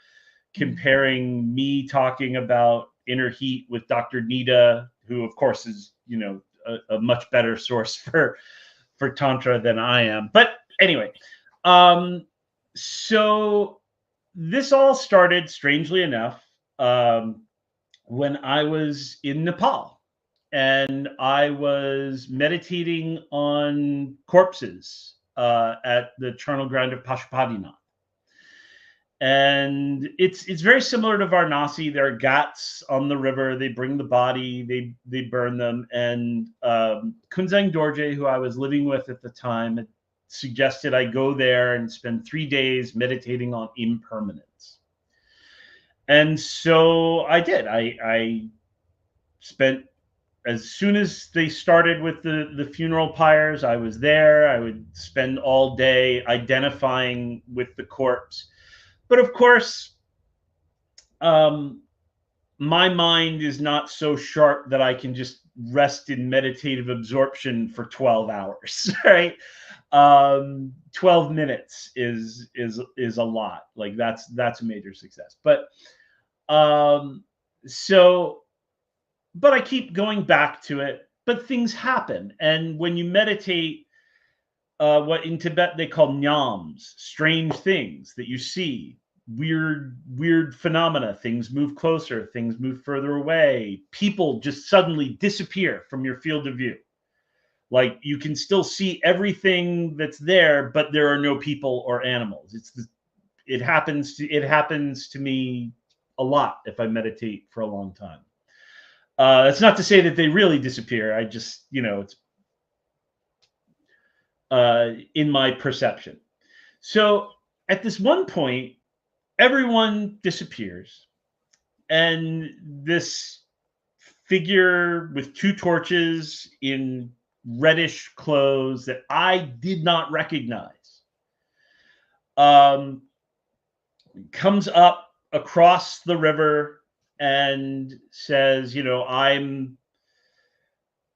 comparing me talking about inner heat with Dr. Nita, who of course is, you know, a much better source for Tantra than I am. But anyway, so this all started, strangely enough, when I was in Nepal, and I was meditating on corpses at the charnel ground of Pashupatinath. And it's very similar to Varanasi. There are ghats on the river. They bring the body, they burn them. And Kunzang Dorje, who I was living with at the time, suggested I go there and spend 3 days meditating on impermanence. And so I did. I spent, as soon as they started with the funeral pyres, I was there. I would spend all day identifying with the corpse. But of course, my mind is not so sharp that I can just rest in meditative absorption for 12 hours, right? 12 minutes is a lot. Like that's a major success. But but I keep going back to it. But things happen, and when you meditate, what in Tibet they call nyams, strange things that you see, weird phenomena. Things move closer, things move further away. People just suddenly disappear from your field of view. Like you can still see everything that's there, but there are no people or animals. It happens to me a lot if I meditate for a long time. That's not to say that they really disappear. I just, you know, it's in my perception. So at this one point, everyone disappears, and this figure with 2 torches in reddish clothes that I did not recognize comes up across the river and says, you know, I'm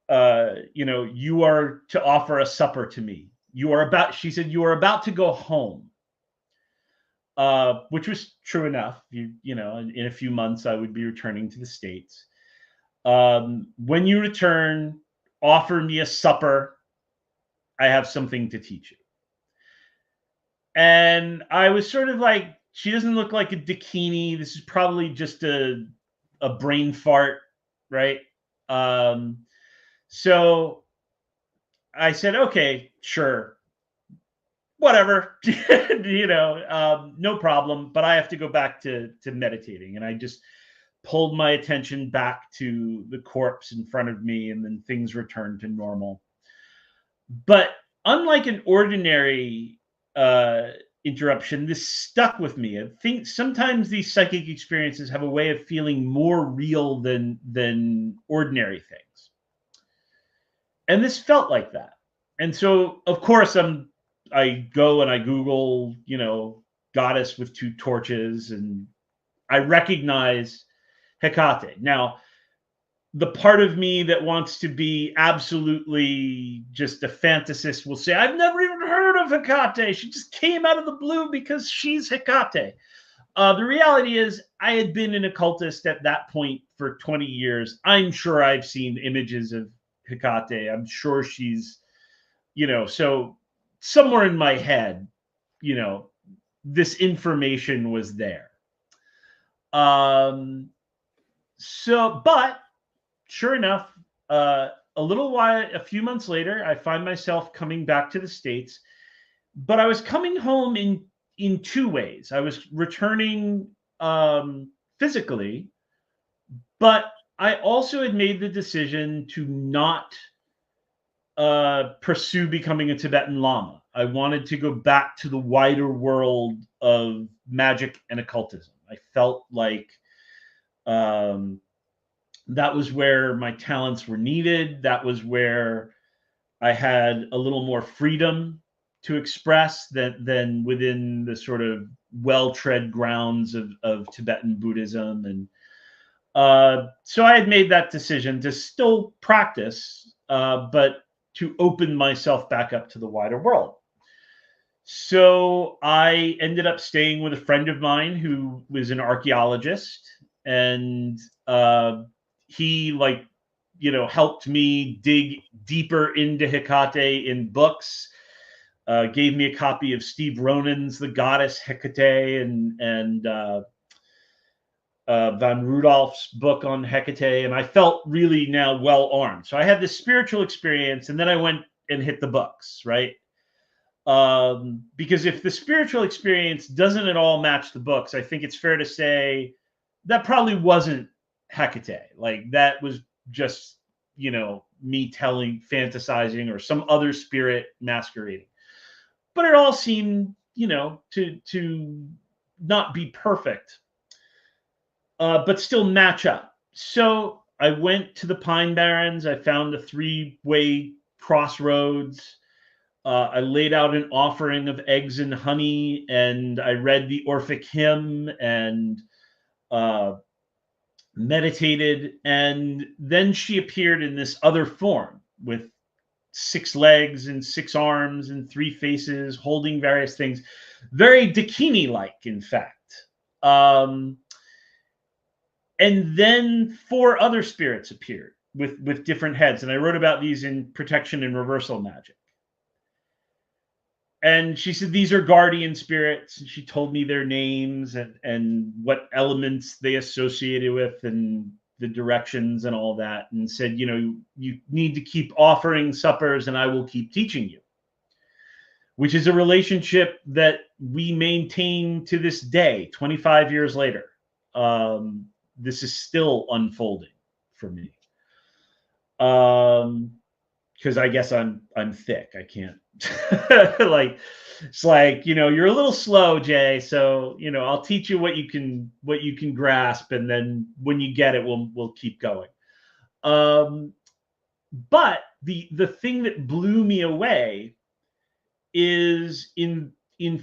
you know, you are to offer a supper to me. She said, you are about to go home. Which was true enough. You know, in a few months I would be returning to the States. When you return, offer me a supper. I have something to teach you. And I was sort of like, she doesn't look like a Dakini. This is probably just a brain fart, right? So I said, okay, sure, whatever, you know, no problem. But I have to go back to meditating. And I just pulled my attention back to the corpse in front of me, and then things returned to normal. But unlike an ordinary interruption, this stuck with me. I think sometimes these psychic experiences have a way of feeling more real than ordinary things. And this felt like that. And so, of course, I go and I Google, you know, goddess with 2 torches, and I recognize Hecate. Now, the part of me that wants to be absolutely just a fantasist will say, I've never even heard of Hecate. She just came out of the blue because she's Hecate. The reality is, I had been an occultist at that point for 20 years. I'm sure I've seen images of Hecate. I'm sure she's, you know, so somewhere in my head, you know, this information was there. So, but sure enough, a few months later, I find myself coming back to the States, but I was coming home in 2 ways. I was returning physically, but I also had made the decision to not pursue becoming a Tibetan Lama. I wanted to go back to the wider world of magic and occultism. I felt like that was where my talents were needed. That was where I had a little more freedom to express than within the sort of well-tread grounds of Tibetan Buddhism. And so I had made that decision to still practice, but to open myself back up to the wider world. So I ended up staying with a friend of mine who was an archaeologist, and he, like, helped me dig deeper into Hecate in books. Gave me a copy of Steve Ronan's The Goddess Hecate, and Van Rudolph's book on Hecate, and I felt really now well armed. So I had this spiritual experience, and then I went and hit the books, right? Because if the spiritual experience doesn't at all match the books, I think it's fair to say that probably wasn't Hecate. Like, that was just, me fantasizing, or some other spirit masquerading. But it all seemed, to not be perfect, but still match up. So I went to the Pine Barrens. I found a 3-way crossroads. I laid out an offering of eggs and honey, and I read the Orphic hymn and meditated. And then she appeared in this other form with 6 legs and 6 arms and 3 faces, holding various things, very Dakini-like, in fact. And then 4 other spirits appeared with different heads, and I wrote about these in Protection and Reversal Magic. And she said, these are guardian spirits. And she told me their names and what elements they associated with and the directions and all that. And said, you need to keep offering suppers and I will keep teaching you. Which is a relationship that we maintain to this day, 25 years later. This is still unfolding for me. Because I guess I'm thick. I can't like, it's like, you're a little slow, Jay. So, I'll teach you what you can grasp, and then when you get it, we'll keep going. But the thing that blew me away is in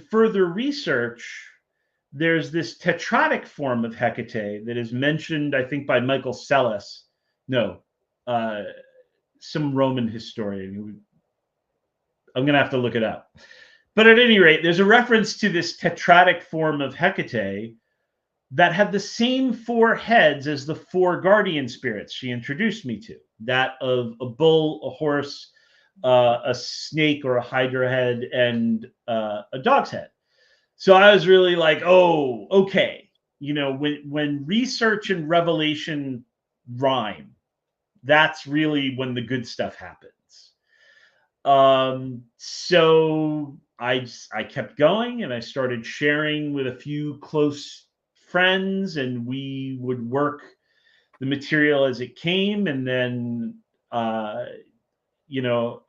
further research, there's this tetradic form of Hecate that is mentioned, I think, by Michael Sellis. No, some Roman historian. I'm going to have to look it up. But at any rate, there's a reference to this tetradic form of Hecate that had the same 4 heads as the 4 guardian spirits she introduced me to. That of a bull, a horse, a snake or a hydra head, and a dog's head. So I was really like, oh, okay. When research and revelation rhyme, that's really when the good stuff happens. So I kept going, and I started sharing with a few close friends, and we would work the material as it came. And then, I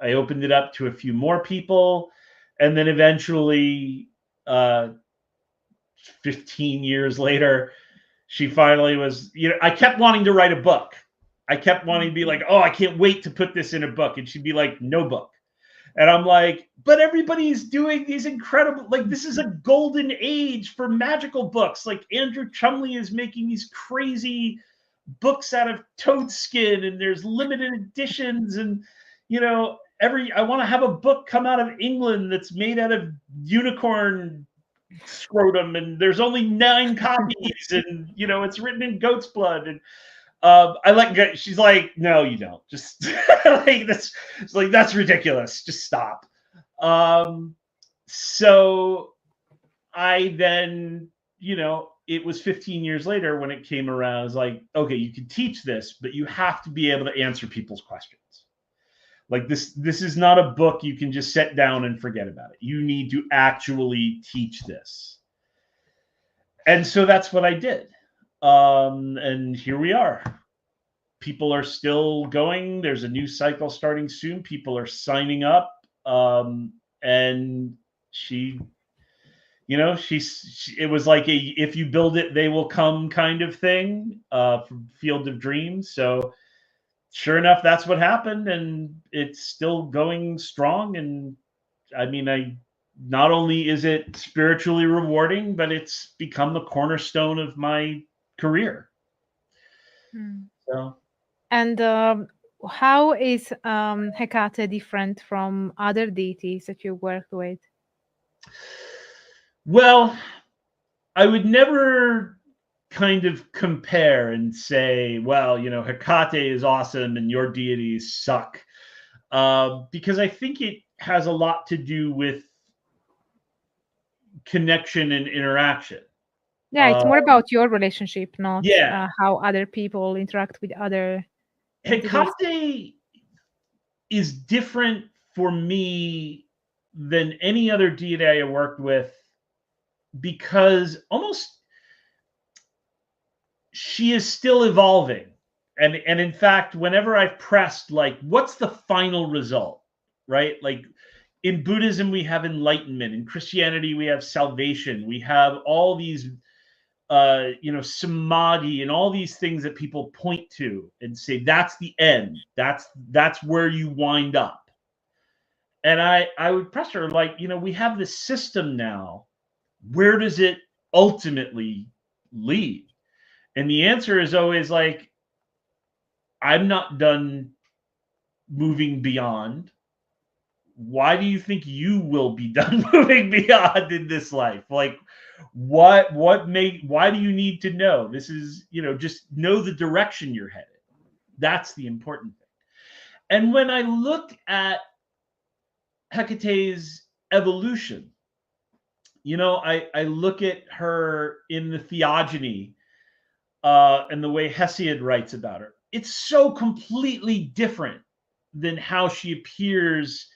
opened it up to a few more people. And then eventually, 15 years later, she finally was, I kept wanting to write a book. I kept wanting to be like, oh, I can't wait to put this in a book. And she'd be like, no book. And I'm like, but everybody's doing these incredible, like, this is a golden age for magical books. Like, Andrew Chumley is making these crazy books out of toad skin, and there's limited editions. And, I want to have a book come out of England that's made out of unicorn scrotum, and there's only 9 copies, and, it's written in goat's blood. And she's like, no, you don't. Just like this. It's like, that's ridiculous. Just stop. So I then, it was 15 years later when it came around. I was like, okay, you can teach this, but you have to be able to answer people's questions. Like, this is not a book you can just sit down and forget about it. You need to actually teach this. And so that's what I did. And here we are. People are still going. There's a new cycle starting soon. People are signing up. And she, it was like a, if you build it, they will come kind of thing, from Field of Dreams. So sure enough, that's what happened. And it's still going strong. And I mean, not only is it spiritually rewarding, but it's become the cornerstone of my career. So. And how is Hecate different from other deities that you worked with? Well, I would never kind of compare and say, well, you know, Hecate is awesome and your deities suck, because I think it has a lot to do with connection and interaction. Yeah, it's more about your relationship, not Yeah. how other people interact with other entities. Hecate is different for me than any other deity I worked with, because almost she is still evolving. And in fact, whenever I've pressed, like, what's the final result, right? Like, in Buddhism, we have enlightenment. In Christianity, we have salvation. We have all these, you know, samadhi and all these things that people point to and say, that's the end. That's where you wind up. And I would press her, like, you know, we have this system now. Where does it ultimately lead? And the answer is always like, I'm not done moving beyond. Why do you think you will be done moving beyond in this life? Like, why do you need to know? This is, you know, just know the direction you're headed. That's the important thing. And when I look at Hecate's evolution, you know, I look at her in the Theogony, and the way Hesiod writes about her. It's so completely different than how she appears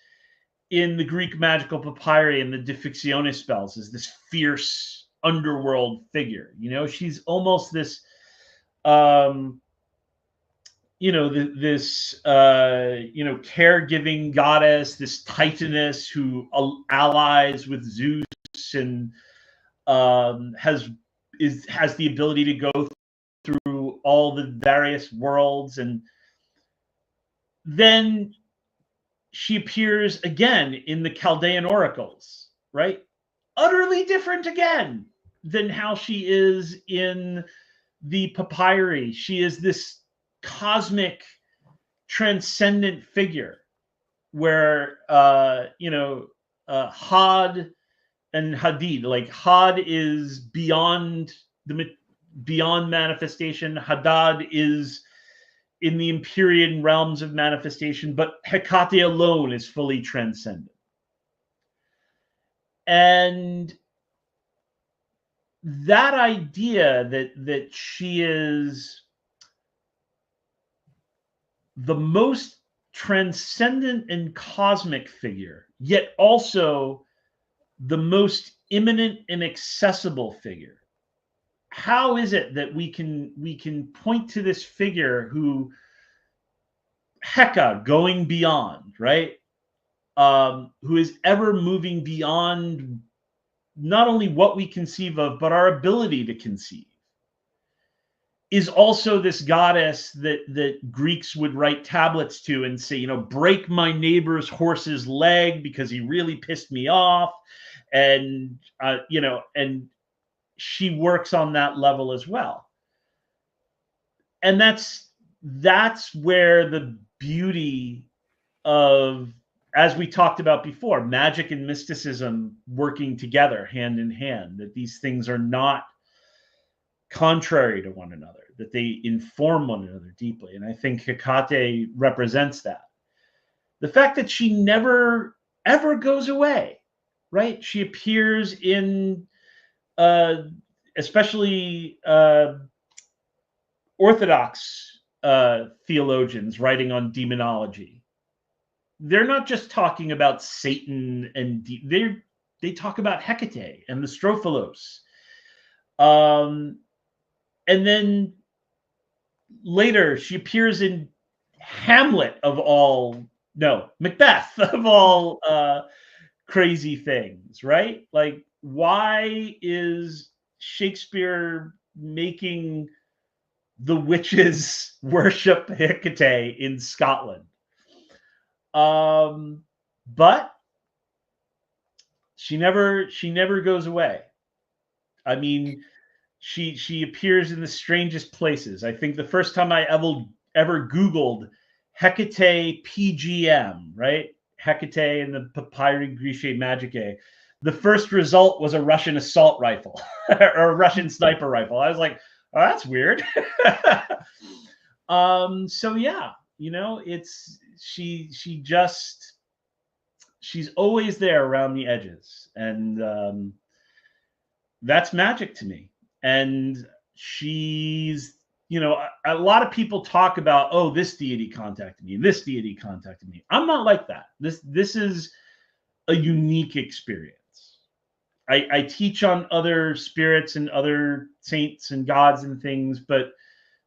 in the Greek magical papyri and the Diffictionis spells as this fierce underworld figure. You know, she's almost this, you know, this, you know, caregiving goddess, this Titaness who allies with Zeus and has the ability to go through all the various worlds. And then she appears again in the Chaldean oracles, right? Utterly different again than how she is in the papyri. She is this cosmic, transcendent figure where, you know, Had and Hadid, like Had is beyond manifestation. Hadad is in the Empyrean realms of manifestation, but Hecate alone is fully transcendent. And that idea that she is the most transcendent and cosmic figure, yet also the most immanent and accessible figure. How is it that we can point to this figure who, Heka, going beyond, right? Who is ever moving beyond not only what we conceive of, but our ability to conceive, is also this goddess that Greeks would write tablets to and say, you know, break my neighbor's horse's leg because he really pissed me off. And, you know, and she works on that level as well. And that's where the beauty of, as we talked about before, magic and mysticism working together hand in hand, that these things are not contrary to one another, that they inform one another deeply. And I think Hecate represents that. The fact that she never, ever goes away, right? She appears in, especially Orthodox theologians writing on demonology. They're not just talking about Satan, and they talk about Hecate and the Strophalos. And then later she appears in Hamlet Macbeth of all crazy things, right? Like, why is Shakespeare making the witches worship Hecate in Scotland? But she never goes away. I mean, she appears in the strangest places. I think the first time I ever Googled Hecate PGM, right? Hecate and the Papyri Greciae Magicae. the first result was a Russian assault rifle or a Russian sniper rifle. I was like, oh, that's weird. So yeah, you know, it's she's always there around the edges, and that's magic to me. And she's, you know, a lot of people talk about, oh, this deity contacted me, this deity contacted me. I'm not like that. This is a unique experience. I teach on other spirits and other saints and gods and things, but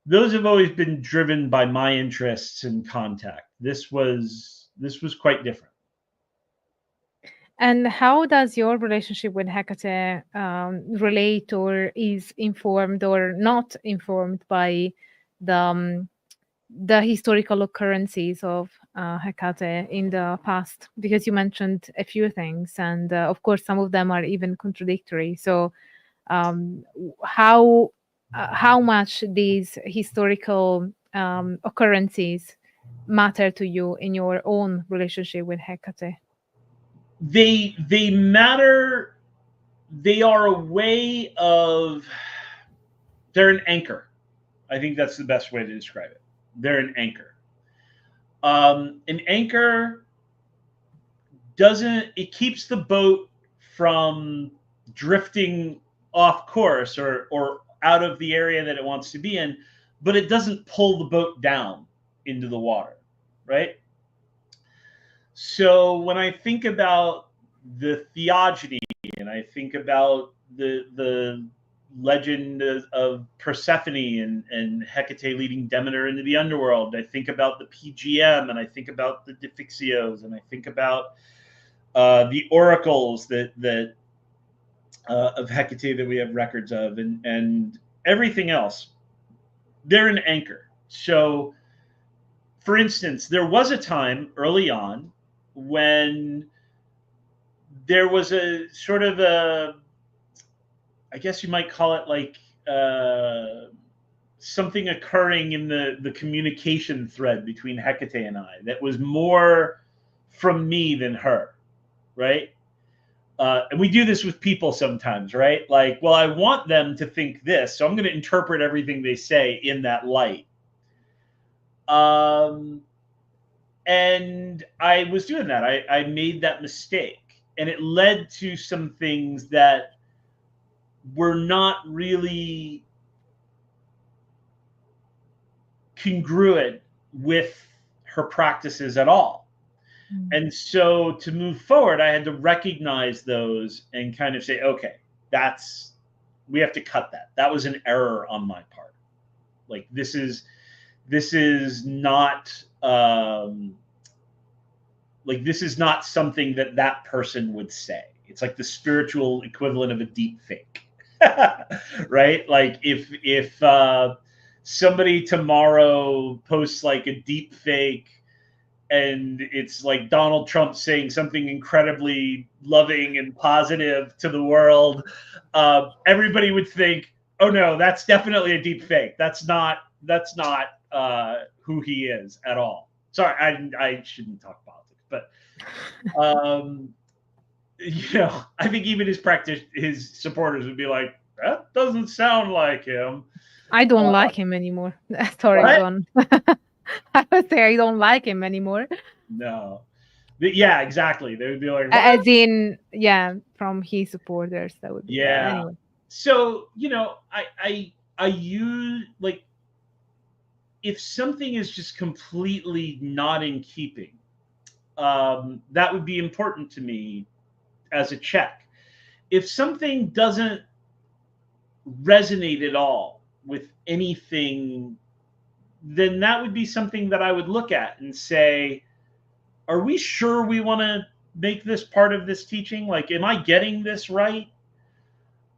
those have always been driven by my interests and contact. This was quite different. And how does your relationship with Hecate relate, or is informed or not informed by the historical occurrences of Hecate in the past? Because you mentioned a few things, and of course, some of them are even contradictory. So, how much these historical occurrences matter to you in your own relationship with Hecate? They matter. They are a way of, they're an anchor. I think that's the best way to describe it. They're an anchor. An anchor it keeps the boat from drifting off course or out of the area that it wants to be in, but it doesn't pull the boat down into the water, right? So when I think about the theogony, and I think about the legend of Persephone and Hecate leading Demeter into the underworld, I think about the PGM, and I think about the Difixios, and I think about the oracles that of Hecate that we have records of, and everything else. They're an anchor. So, for instance, there was a time early on when there was a sort of a, I guess you might call it like something occurring in the communication thread between Hecate and I that was more from me than her, right? And we do this with people sometimes, right? Like, well, I want them to think this, so I'm going to interpret everything they say in that light. And I was doing that. I made that mistake, and it led to some things that were not really congruent with her practices at all. And so to move forward, I had to recognize those and kind of say, okay, we have to cut that. That was an error on my part. Like, this is not this is not something that person would say. It's like the spiritual equivalent of a deep fake, right? Like if somebody tomorrow posts like a deep fake, and it's like Donald Trump saying something incredibly loving and positive to the world, everybody would think, oh no, that's definitely a deep fake. That's not who he is at all. Sorry, I shouldn't talk politics, but you know, I think even his supporters would be like, that doesn't sound like him. I don't like him anymore. Sorry, Don. I would say I don't like him anymore. No. But yeah, exactly. They would be like, what? As in, yeah, from his supporters. That would be, yeah. Anyway. So, you know, I use, like, if something is just completely not in keeping, that would be important to me as a check. If something doesn't resonate at all with anything, then that would be something that I would look at and say, are we sure we want to make this part of this teaching? Like, am I getting this right?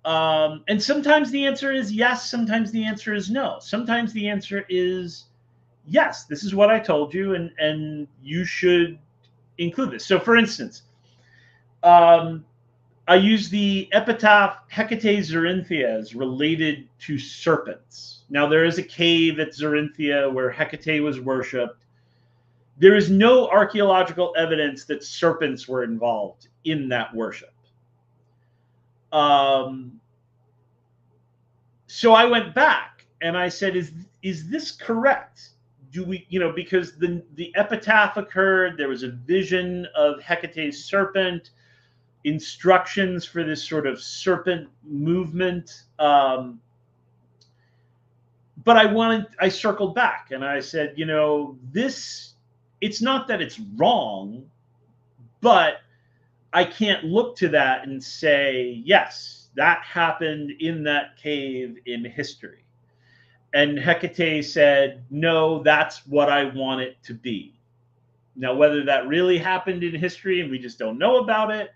And sometimes the answer is yes. Sometimes the answer is no. Sometimes the answer is yes, this is what I told you, and you should include this. So for instance, I use the epitaph Hecate Zorinthia as related to serpents. Now, there is a cave at Zorinthia where Hecate was worshipped. There is no archaeological evidence that serpents were involved in that worship. So I went back and I said, is this correct? Do we, because the epitaph occurred, there was a vision of Hecate's serpent, instructions for this sort of serpent movement. But I circled back and I said, it's not that it's wrong, but I can't look to that and say, yes, that happened in that cave in history. And Hecate said, no, that's what I want it to be. Now, whether that really happened in history and we just don't know about it,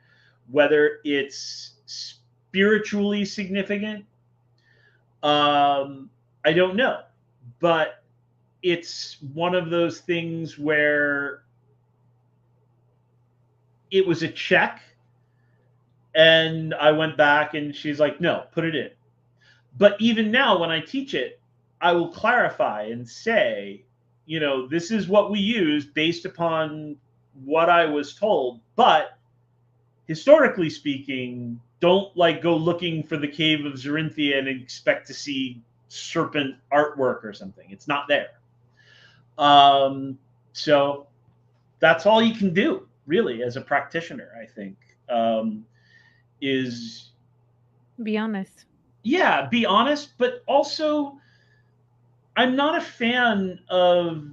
whether it's spiritually significant, I don't know. But it's one of those things where it was a check. And I went back and she's like, no, put it in. But even now, when I teach it, I will clarify and say, this is what we use based upon what I was told. But historically speaking, don't go looking for the cave of Zerinthia and expect to see serpent artwork or something. It's not there. So that's all you can do, really, as a practitioner, I think, is be honest. Yeah, be honest, but also I'm not a fan of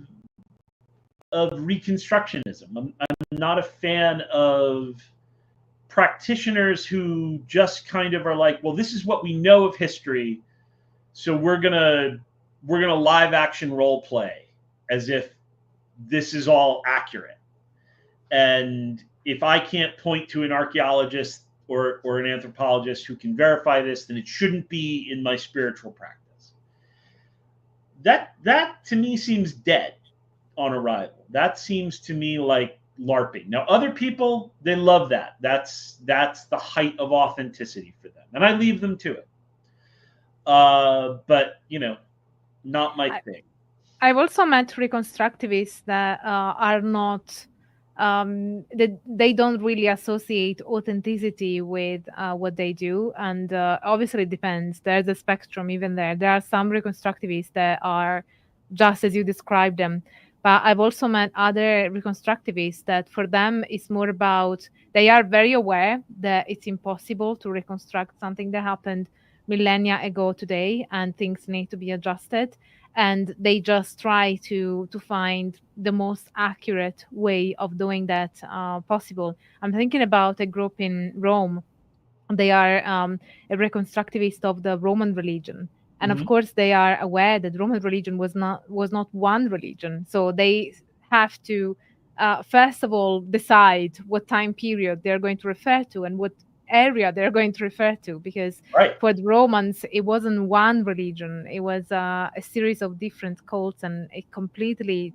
Reconstructionism. I'm not a fan of practitioners who just kind of are like, well, this is what we know of history, so we're gonna live action role play as if this is all accurate. And if I can't point to an archaeologist or an anthropologist who can verify this, then it shouldn't be in my spiritual practice. That to me seems dead on arrival. That seems to me like LARPing. Now, other people, they love that. That's the height of authenticity for them, and I leave them to it. But not my thing. I've also met reconstructivists that are not. They don't really associate authenticity with what they do, and obviously it depends. There's a spectrum even there. There are some reconstructivists that are just as you described them, but I've also met other reconstructivists that for them it's more about, they are very aware that it's impossible to reconstruct something that happened millennia ago today, and things need to be adjusted, and they just try to find the most accurate way of doing that possible. I'm thinking about a group in Rome. They are a reconstructivist of the Roman religion, and of course they are aware that Roman religion was not one religion, so they have to first of all decide what time period they're going to refer to and what area they're going to refer to, because for the Romans it wasn't one religion, it was a series of different cults, and it completely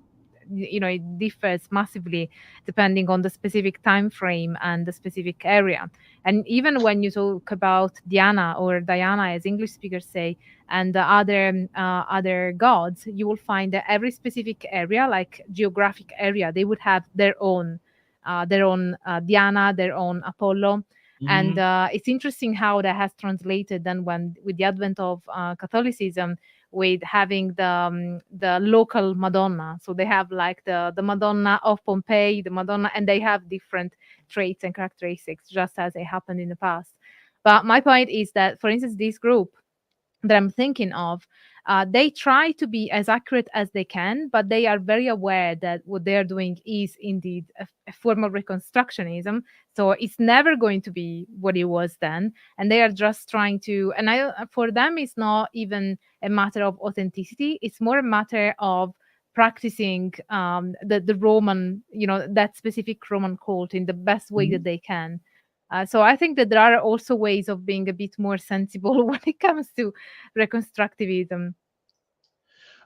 it differs massively depending on the specific time frame and the specific area. And even when you talk about Diana or Diana, as English speakers say, and the other gods, you will find that every specific area, like geographic area, they would have their own Diana, their own Apollo. And it's interesting how that has translated then when with the advent of Catholicism, with having the local Madonna. So they have like the Madonna of Pompeii, the Madonna, and they have different traits and characteristics, just as it happened in the past. But my point is that, for instance, this group that I'm thinking of, they try to be as accurate as they can, but they are very aware that what they're doing is indeed a form of reconstructionism. So it's never going to be what it was then. And they are just trying to, and for them, it's not even a matter of authenticity. It's more a matter of practicing the Roman, that specific Roman cult in the best way that they can. So I think that there are also ways of being a bit more sensible when it comes to reconstructivism.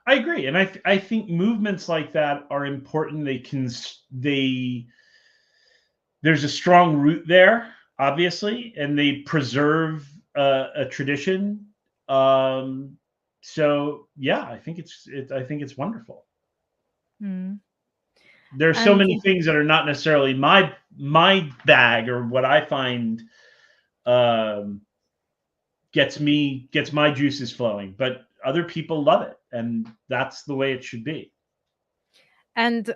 I agree, and I think movements like that are important. There's a strong root there, obviously, and they preserve a tradition. So yeah, I think it's wonderful. There's so many things that are not necessarily my bag or what I find gets my juices flowing, but other people love it, and that's the way it should be. And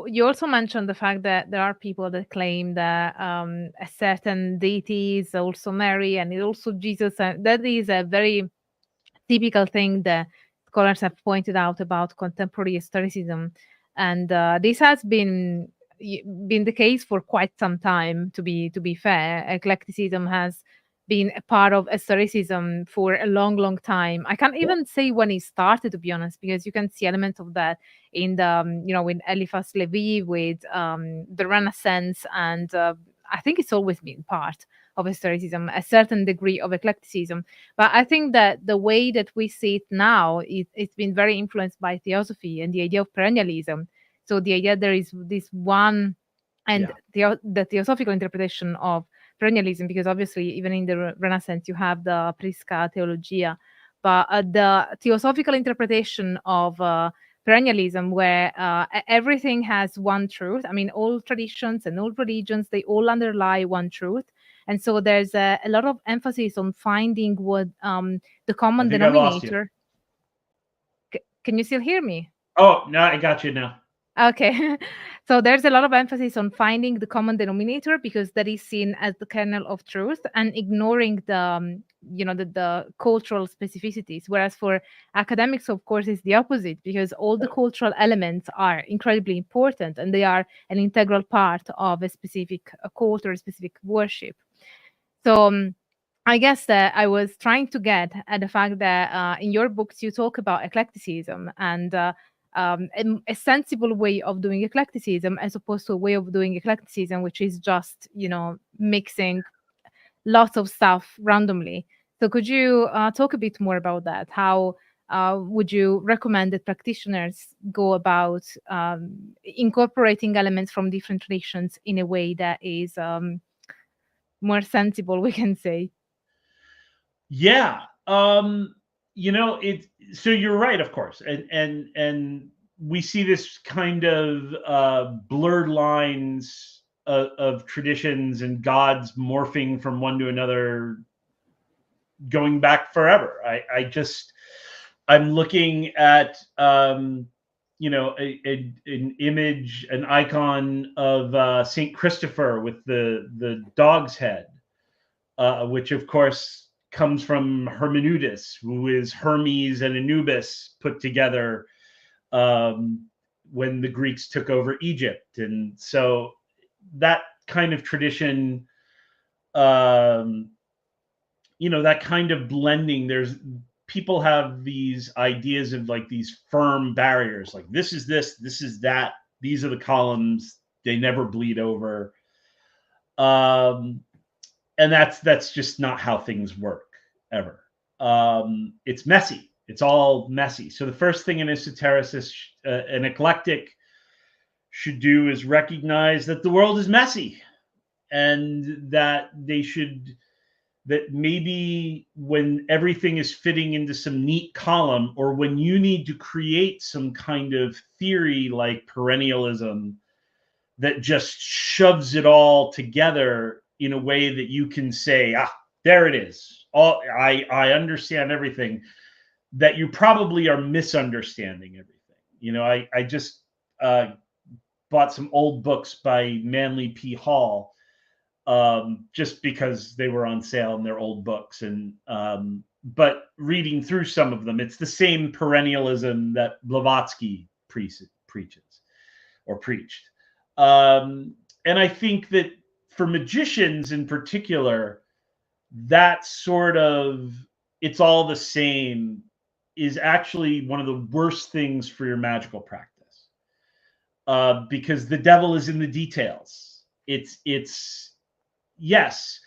you also mentioned the fact that there are people that claim that a certain deity is also Mary and is also Jesus. And that is a very typical thing that scholars have pointed out about contemporary historicism. And this has been the case for quite some time, to be fair. Eclecticism has been a part of historicism for a long time. I can't even say when it started, to be honest, because you can see elements of that in the with Eliphas Levi, with the Renaissance, and I think it's always been part of historicism, a certain degree of eclecticism. But I think that the way that we see it now, it's been very influenced by theosophy and the idea of perennialism. So the idea there is this one, and the theosophical interpretation of perennialism, because obviously even in the Renaissance you have the Prisca Theologia, but the theosophical interpretation of perennialism, where everything has one truth. I mean, all traditions and all religions, they all underlie one truth. And so there's a lot of emphasis on finding what the common denominator. Can you still hear me? Oh, no, I got you now. Okay. So there's a lot of emphasis on finding the common denominator, because that is seen as the kernel of truth, and ignoring the the cultural specificities. Whereas for academics, of course, it's the opposite, because all the cultural elements are incredibly important and they are an integral part of a specific cult or a specific worship. So I guess that I was trying to get at the fact that in your books you talk about eclecticism and a sensible way of doing eclecticism, as opposed to a way of doing eclecticism which is just mixing lots of stuff randomly. So could you talk a bit more about that? How would you recommend that practitioners go about incorporating elements from different traditions in a way that is more sensible, we can say? Yeah. So you're right, of course. And we see this kind of blurred lines of traditions and gods morphing from one to another, going back forever. I'm looking at an image, an icon of Saint Christopher with the dog's head, which of course comes from Hermeneutis, who is Hermes and Anubis put together when the Greeks took over Egypt. And so that kind of tradition, that kind of blending, people have these ideas of like these firm barriers, like this is that, these are the columns, they never bleed over. And that's just not how things work ever. It's messy. It's all messy. So the first thing an esotericist, an eclectic, should do is recognize that the world is messy, and that that maybe when everything is fitting into some neat column, or when you need to create some kind of theory like perennialism that just shoves it all together in a way that you can say, there it is. I understand everything, that you probably are misunderstanding everything. I just bought some old books by Manly P. Hall, just because they were on sale and they're old books. And but reading through some of them, it's the same perennialism that Blavatsky preaches or preached. And I think that for magicians in particular, that sort of it's all the same is actually one of the worst things for your magical practice, because the devil is in the details. Yes,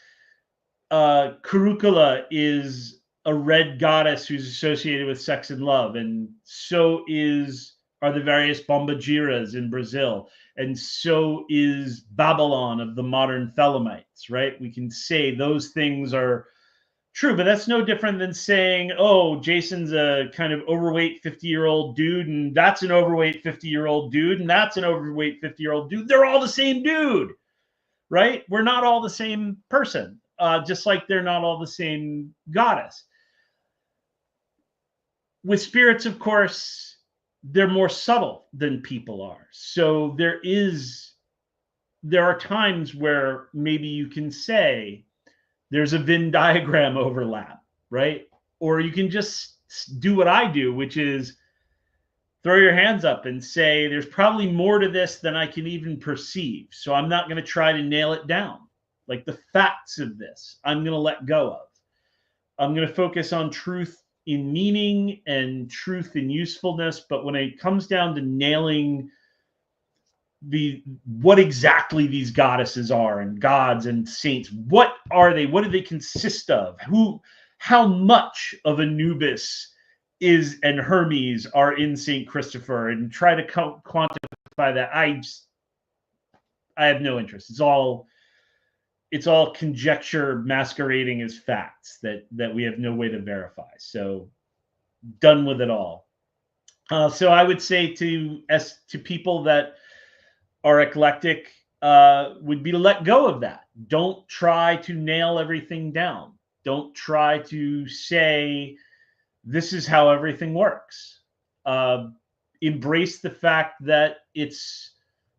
Curricula is a red goddess who's associated with sex and love, and so are the various bombagiras in Brazil, and so is Babylon of the modern Thelemites, right? We can say those things are true, but that's no different than saying, oh, Jason's a kind of overweight 50-year-old dude, and that's an overweight 50-year-old dude, and that's an overweight 50-year-old dude. They're all the same dude, right? We're not all the same person. just like they're not all the same goddess. With spirits, of course, they're more subtle than people are. So there are times where maybe you can say there's a Venn diagram overlap, right? Or you can just do what I do, which is throw your hands up and say, there's probably more to this than I can even perceive. So I'm not going to try to nail it down. Like the facts of this, I'm going to let go of. I'm going to focus on truth in meaning and truth in usefulness. But when it comes down to nailing what exactly these goddesses are and gods and saints, what are they? What do they consist of? How much of Anubis is and Hermes are in St. Christopher, and try to quantify that. I have no interest. It's all conjecture masquerading as facts that we have no way to verify. So done with it all. So I would say to people that are eclectic would be to let go of that. Don't try to nail everything down. Don't try to say this is how everything works. Embrace the fact that it's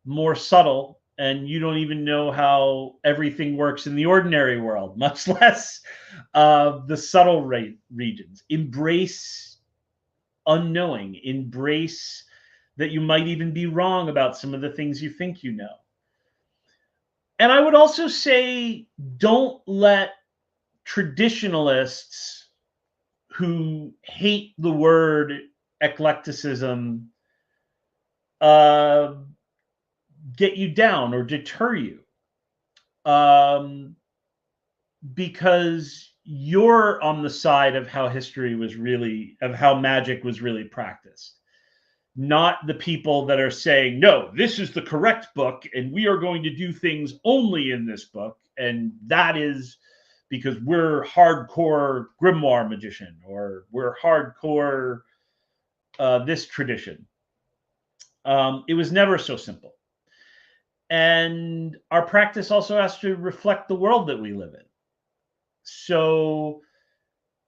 more subtle and you don't even know how everything works in the ordinary world, much less the subtle regions. Embrace unknowing. Embrace that you might even be wrong about some of the things you think you know. And I would also say, don't let traditionalists who hate the word eclecticism get you down or deter you, because you're on the side of how how magic was really practiced, not the people that are saying, no, this is the correct book and we are going to do things only in this book, and that is because we're hardcore grimoire magician, or we're hardcore this tradition. It was never so simple. And our practice also has to reflect the world that we live in. So,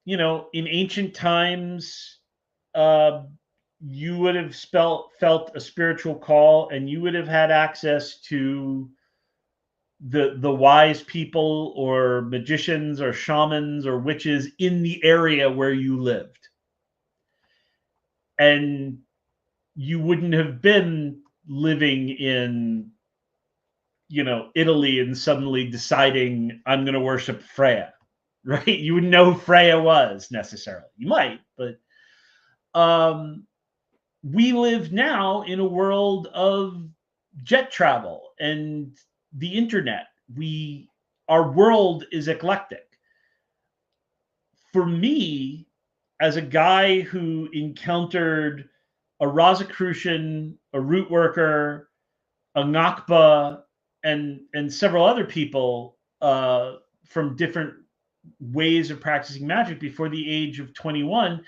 in ancient times, you would have felt a spiritual call, and you would have had access to the wise people or magicians or shamans or witches in the area where you lived. And you wouldn't have been living in, Italy and suddenly deciding I'm going to worship Freya, right? You wouldn't know who Freya was necessarily. You might, but we live now in a world of jet travel and the internet. Our world is eclectic. For me, as a guy who encountered a Rosicrucian, a root worker, a Ngakba, and several other people from different ways of practicing magic before the age of 21,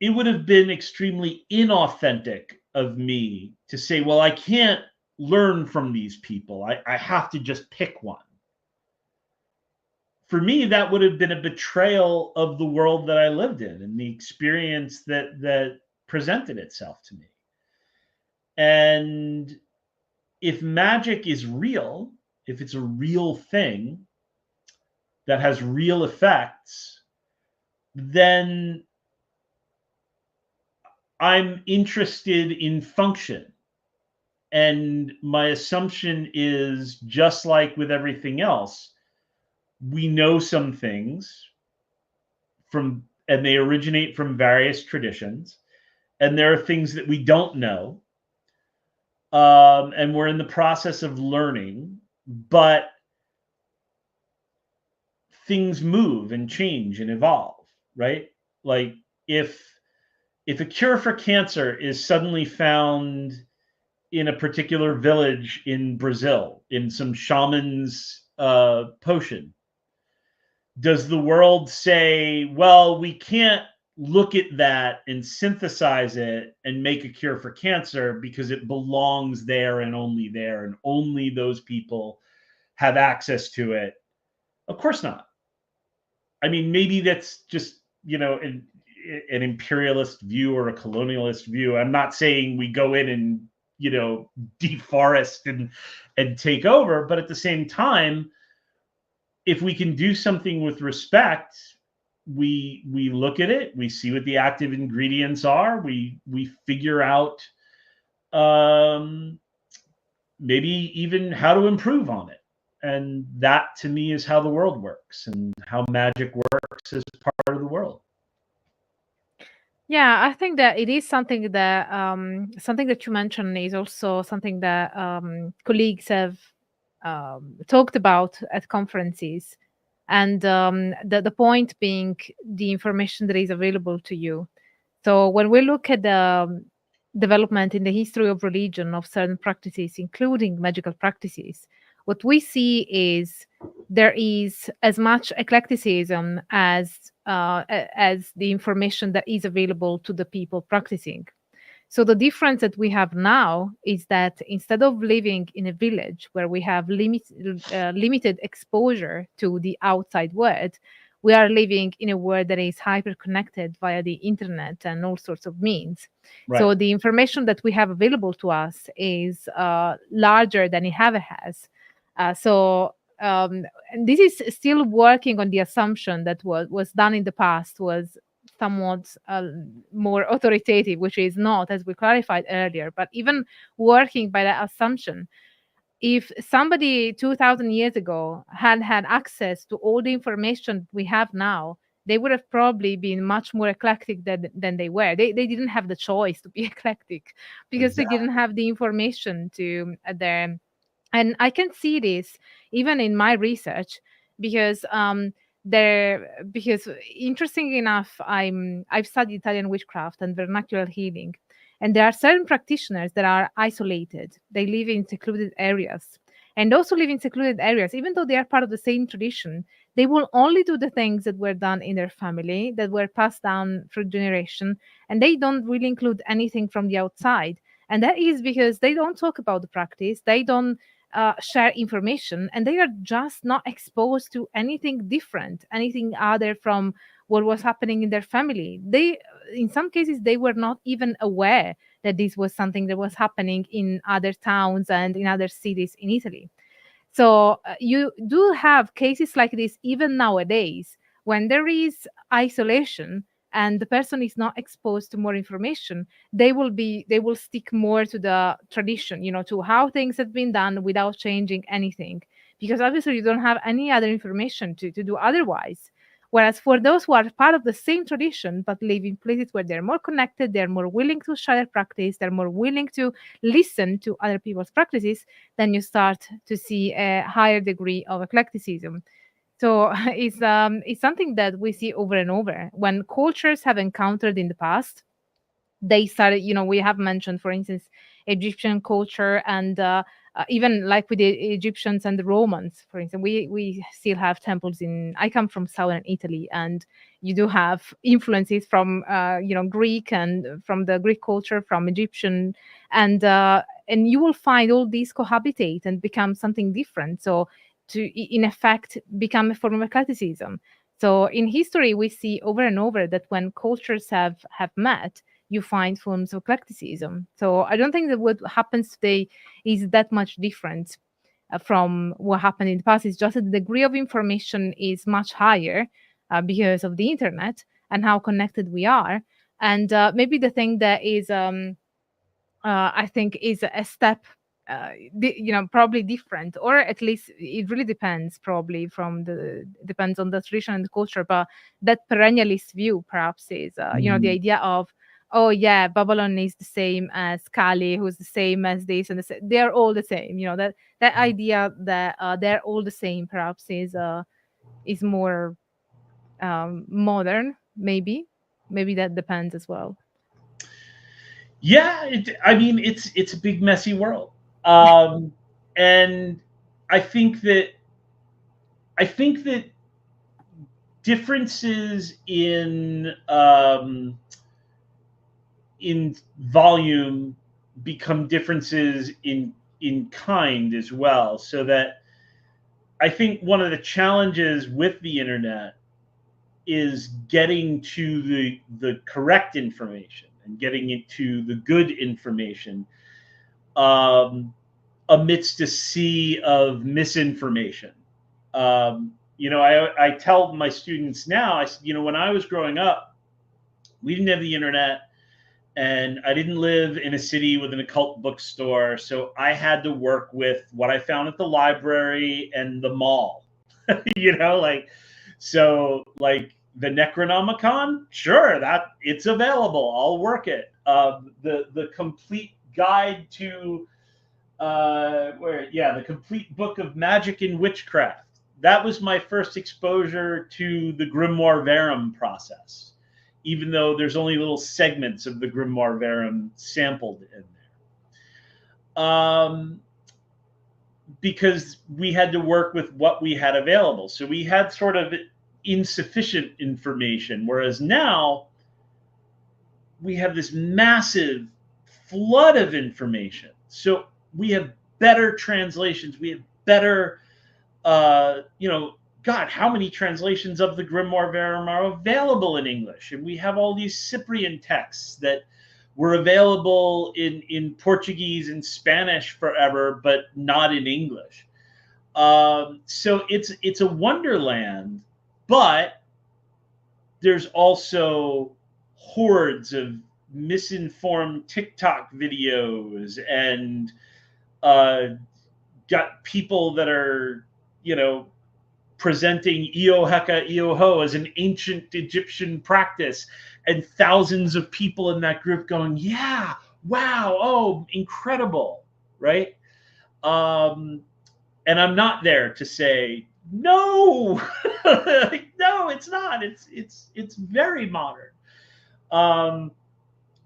it would have been extremely inauthentic of me to say, well, I can't learn from these people. I have to just pick one. For me, that would have been a betrayal of the world that I lived in and the experience that presented itself to me. And if magic is real, if it's a real thing that has real effects, then I'm interested in function. And my assumption is, just like with everything else, we know some things and they originate from various traditions. And there are things that we don't know. And we're in the process of learning, but things move and change and evolve, right? Like if a cure for cancer is suddenly found in a particular village in Brazil, in some shaman's potion, does the world say, well, we can't look at that and synthesize it and make a cure for cancer because it belongs there, and only those people have access to it? Of course not. I mean, maybe that's just, an imperialist view or a colonialist view. I'm not saying we go in and, deforest and take over, but at the same time, if we can do something with respect, we look at it, we see what the active ingredients are, we figure out maybe even how to improve on it. And that to me is how the world works and how magic works as part of the world. Yeah, I think that it is something that you mentioned is also something that colleagues have talked about at conferences, and the point being the information that is available to you. So when we look at the development in the history of religion of certain practices, including magical practices, what we see is there is as much eclecticism as the information that is available to the people practicing. So the difference that we have now is that instead of living in a village where we have limited exposure to the outside world, we are living in a world that is hyper connected via the internet and all sorts of means. Right. So the information that we have available to us is larger than it ever has. And this is still working on the assumption that was done in the past was somewhat more authoritative, which is not, as we clarified earlier. But even working by that assumption, if somebody 2000 years ago had access to all the information we have now, they would have probably been much more eclectic than they were. They didn't have the choice to be eclectic because Exactly. they didn't have the information to their. And I can see this even in my research because interestingly enough, I've studied Italian witchcraft and vernacular healing, and there are certain practitioners that are isolated. They live in secluded areas, and also live in secluded areas, even though they are part of the same tradition. They will only do the things that were done in their family, that were passed down through generation, and they don't really include anything from the outside. And that is because they don't talk about the practice. They don't share information, and they are just not exposed to anything different, anything other from what was happening in their family. They, in some cases, they were not even aware that this was something that was happening in other towns and in other cities in Italy. So you do have cases like this even nowadays when there is isolation and the person is not exposed to more information. They will stick more to the tradition, to how things have been done without changing anything, because obviously you don't have any other information to do otherwise. Whereas for those who are part of the same tradition but live in places where they're more connected, they're more willing to share practice, they're more willing to listen to other people's practices, then you start to see a higher degree of eclecticism. So it's something that we see over and over when cultures have encountered in the past. They started, we have mentioned, for instance, Egyptian culture, and even like with the Egyptians and the Romans, for instance, we still have temples in. I come from southern Italy, and you do have influences from Greek and from the Greek culture, from Egyptian, and you will find all these cohabitate and become something different. So to in effect become a form of eclecticism. So in history, we see over and over that when cultures have met, you find forms of eclecticism. So I don't think that what happens today is that much different from what happened in the past. It's just that the degree of information is much higher because of the internet and how connected we are. And maybe the thing that is, I think, is a step, probably different, or at least it really depends. Probably depends on the tradition and the culture. But that perennialist view, perhaps, is the idea of, oh yeah, Babylon is the same as Kali, who's the same as this and this. They're all the same. That idea that they're all the same, perhaps, is more modern. Maybe that depends as well. Yeah, I mean, it's a big messy world, and I think that differences in volume become differences in kind as well, so that I think one of the challenges with the internet is getting to the correct information and getting it to the good information amidst a sea of misinformation. I tell my students now, when I was growing up, we didn't have the internet, and I didn't live in a city with an occult bookstore, so I had to work with what I found at the library and the mall. Like the Necronomicon, sure, that it's available. I'll work it. The complete guide to the complete book of magic and witchcraft. That was my first exposure to the Grimoire Verum process, even though there's only little segments of the Grimoire Verum sampled in there. Because we had to work with what we had available. So we had sort of insufficient information, whereas now we have this massive flood of information. So we have better translations. We have better, God, how many translations of the Grimoire Verum are available in English? And we have all these Cyprian texts that were available in Portuguese and Spanish forever, but not in English. So it's a wonderland, but there's also hordes of misinformed TikTok videos and got people that are, presenting Io Heka Io Ho as an ancient Egyptian practice, and thousands of people in that group going, yeah, wow, oh, incredible, right? And I'm not there to say, no, no, it's not. It's very modern.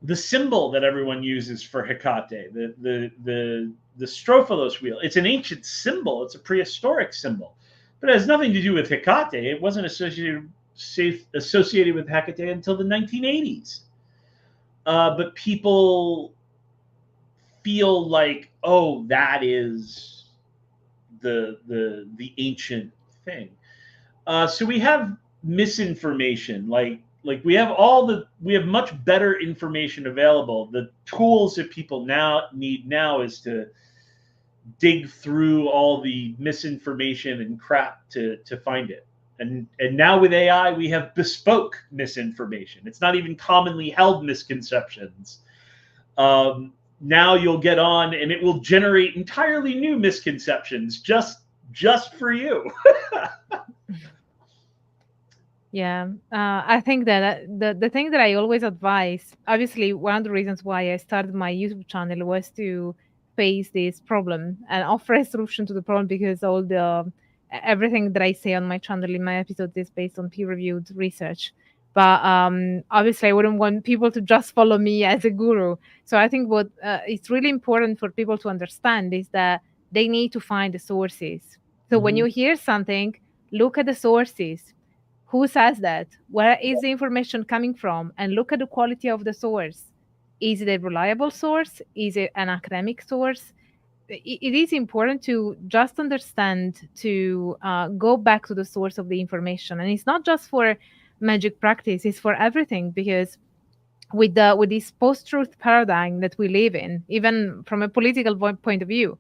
The symbol that everyone uses for Hecate, the Strophalos wheel, it's an ancient symbol. It's a prehistoric symbol, but it has nothing to do with Hecate. It wasn't associated with Hecate until the 1980s. But people feel like, oh, that is the ancient thing. So we have misinformation, like we have much better information available. The tools that people need now is to dig through all the misinformation and crap to find it. And now with AI, we have bespoke misinformation. It's not even commonly held misconceptions. Now you'll get on and it will generate entirely new misconceptions just for you. Yeah, I think that the thing that I always advise, obviously, one of the reasons why I started my YouTube channel was to face this problem and offer a solution to the problem, because everything that I say on my channel in my episodes is based on peer-reviewed research. But obviously, I wouldn't want people to just follow me as a guru. So I think what it's really important for people to understand is that they need to find the sources. So when you hear something, look at the sources. Who says that? Where is the information coming from? And look at the quality of the source. Is it a reliable source? Is it an academic source? It is important to just understand, to go back to the source of the information. And it's not just for magic practice, it's for everything, because with this post-truth paradigm that we live in, even from a political point of view,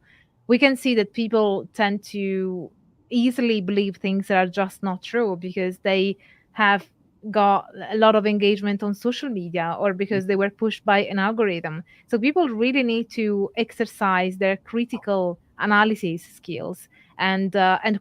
we can see that people tend to easily believe things that are just not true because they have got a lot of engagement on social media or because they were pushed by an algorithm. So people really need to exercise their critical analysis skills and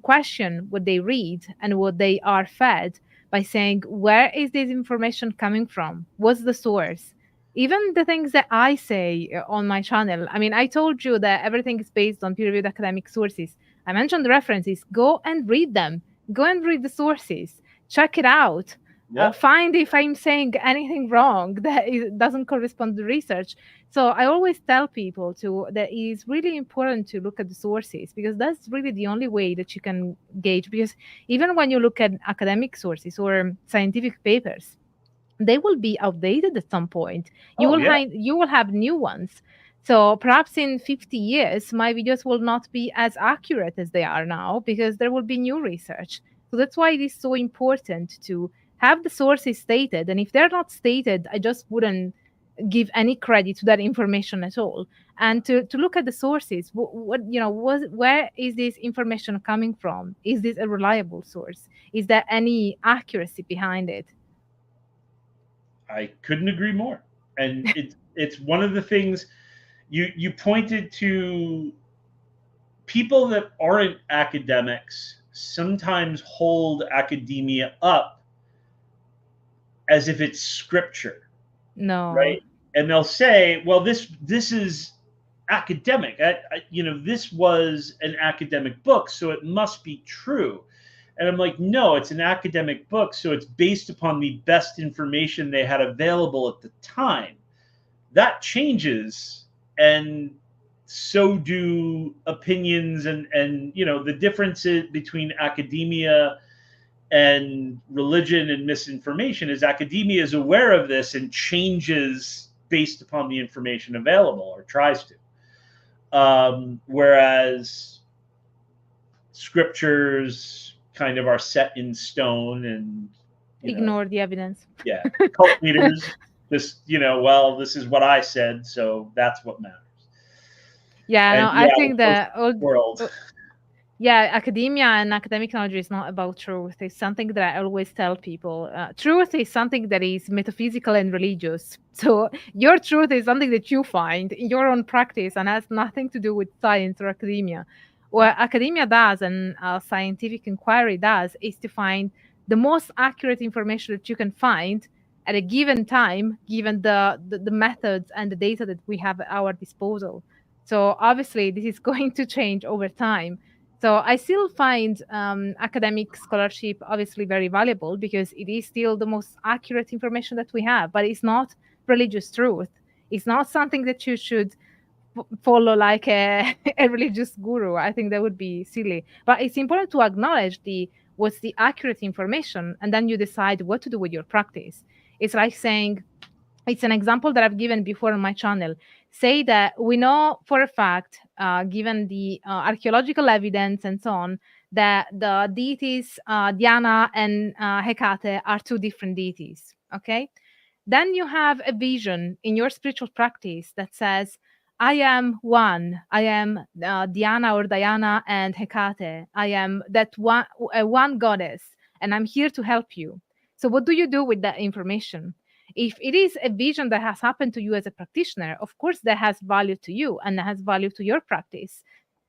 question what they read and what they are fed by saying, where is this information coming from? What's the source? Even the things that I say on my channel, I mean, I told you that everything is based on peer-reviewed academic sources. I mentioned the references. Go and read them. Go and read the sources. Check it out. Yep. Find if I'm saying anything wrong that doesn't correspond to research. So I always tell people that it is really important to look at the sources, because that's really the only way that you can gauge. Because even when you look at academic sources or scientific papers, they will be outdated at some point. You will have new ones. So perhaps in 50 years, my videos will not be as accurate as they are now because there will be new research. So that's why it is so important to have the sources stated. And if they're not stated, I just wouldn't give any credit to that information at all. And to look at the sources, where is this information coming from? Is this a reliable source? Is there any accuracy behind it? I couldn't agree more. And it's one of the things you pointed to. People that aren't academics sometimes hold academia up as if it's scripture, No. right? And they'll say, well, this is academic. This was an academic book, so it must be true. And I'm like, no, it's an academic book, so it's based upon the best information they had available at the time. That changes, and so do opinions, and the differences between academia and religion and misinformation is academia is aware of this and changes based upon the information available, or tries to. Whereas scriptures kind of are set in stone, and Ignore the evidence. Yeah, cult leaders just well, this is what I said, so that's what matters. Yeah, And no, I think the world. academia and academic knowledge is not about truth. It's something that I always tell people. Truth is something that is metaphysical and religious. So your truth is something that you find in your own practice and has nothing to do with science or academia. What academia does and scientific inquiry does is to find the most accurate information that you can find at a given time, given the methods and the data that we have at our disposal. So obviously, this is going to change over time. So I still find academic scholarship obviously very valuable because it is still the most accurate information that we have, but it's not religious truth. It's not something that you should follow like a, a religious guru. I think that would be silly. But it's important to acknowledge what's the accurate information, and then you decide what to do with your practice. It's like saying, it's an example that I've given before on my channel. Say that we know for a fact, given the archaeological evidence and so on, that the deities Diana and Hecate are two different deities. Okay, then you have a vision in your spiritual practice that says, I am one. I am Diana or Diana and Hecate. I am that one goddess, and I'm here to help you. So, what do you do with that information? If it is a vision that has happened to you as a practitioner, of course, that has value to you and that has value to your practice.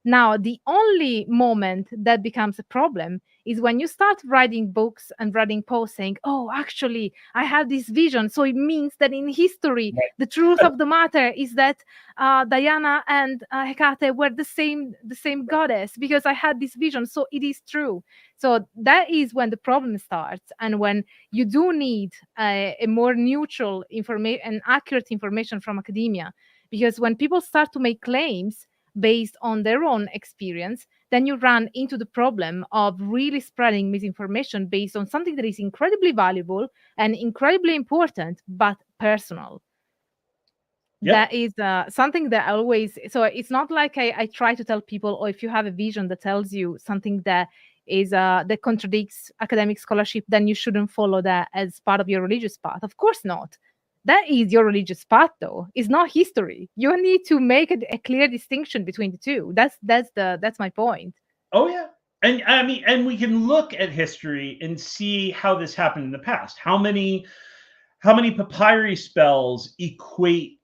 Now, the only moment that becomes a problem is when you start writing books and writing posts saying, oh, actually, I have this vision. So it means that in history, the truth of the matter is that Diana and Hecate were the same goddess because I had this vision. So it is true. So that is when the problem starts, and when you do need a more neutral information and accurate information from academia. Because when people start to make claims based on their own experience, then you run into the problem of really spreading misinformation based on something that is incredibly valuable and incredibly important, but personal. Yep. That is something that I always, so it's not like I try to tell people, or if you have a vision that tells you something that is that contradicts academic scholarship, then you shouldn't follow that as part of your religious path. Of course not. That is your religious path, though. It's not history. You need to make a clear distinction between the two. That's my point. Oh yeah. And I mean, and we can look at history and see how this happened in the past. How many papyri spells equate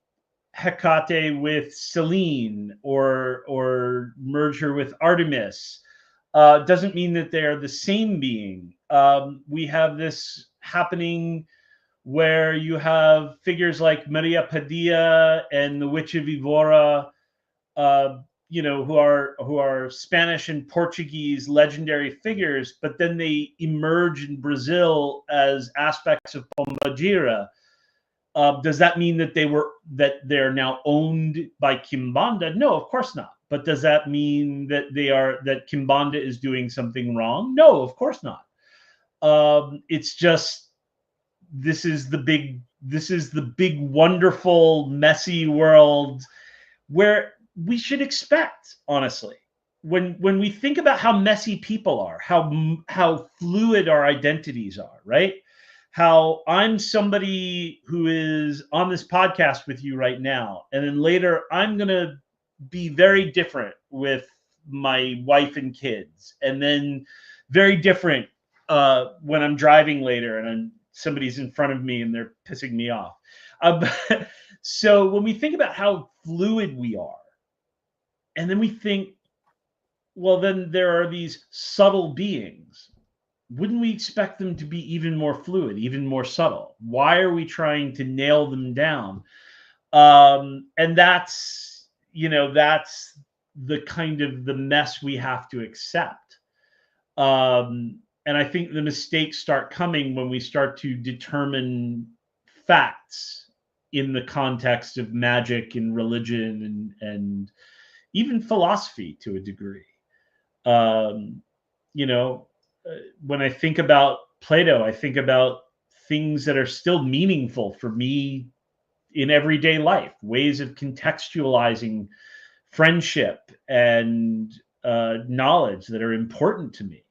Hecate with Selene, or merge her with Artemis? Doesn't mean that they are the same being. We have this happening where you have figures like Maria Padilla and the Witch of Evora, who are Spanish and Portuguese legendary figures, but then they emerge in Brazil as aspects of Pombagira. Does that mean that they're now owned by Kimbanda? No, of course not. But does that mean that that Kimbanda is doing something wrong? No, of course not. It's just this is the big wonderful messy world where we should expect, honestly, when we think about how messy people are, how fluid our identities are, right? How I'm somebody who is on this podcast with you right now, and then later I'm going to be very different with my wife and kids, and then very different when I'm driving later and somebody's in front of me and they're pissing me off. So when we think about how fluid we are, and then we think, well, then there are these subtle beings. Wouldn't we expect them to be even more fluid, even more subtle? Why are we trying to nail them down? And that's the kind of the mess we have to accept. And I think the mistakes start coming when we start to determine facts in the context of magic and religion and even philosophy to a degree. When I think about Plato, I think about things that are still meaningful for me in everyday life, ways of contextualizing friendship and knowledge that are important to me.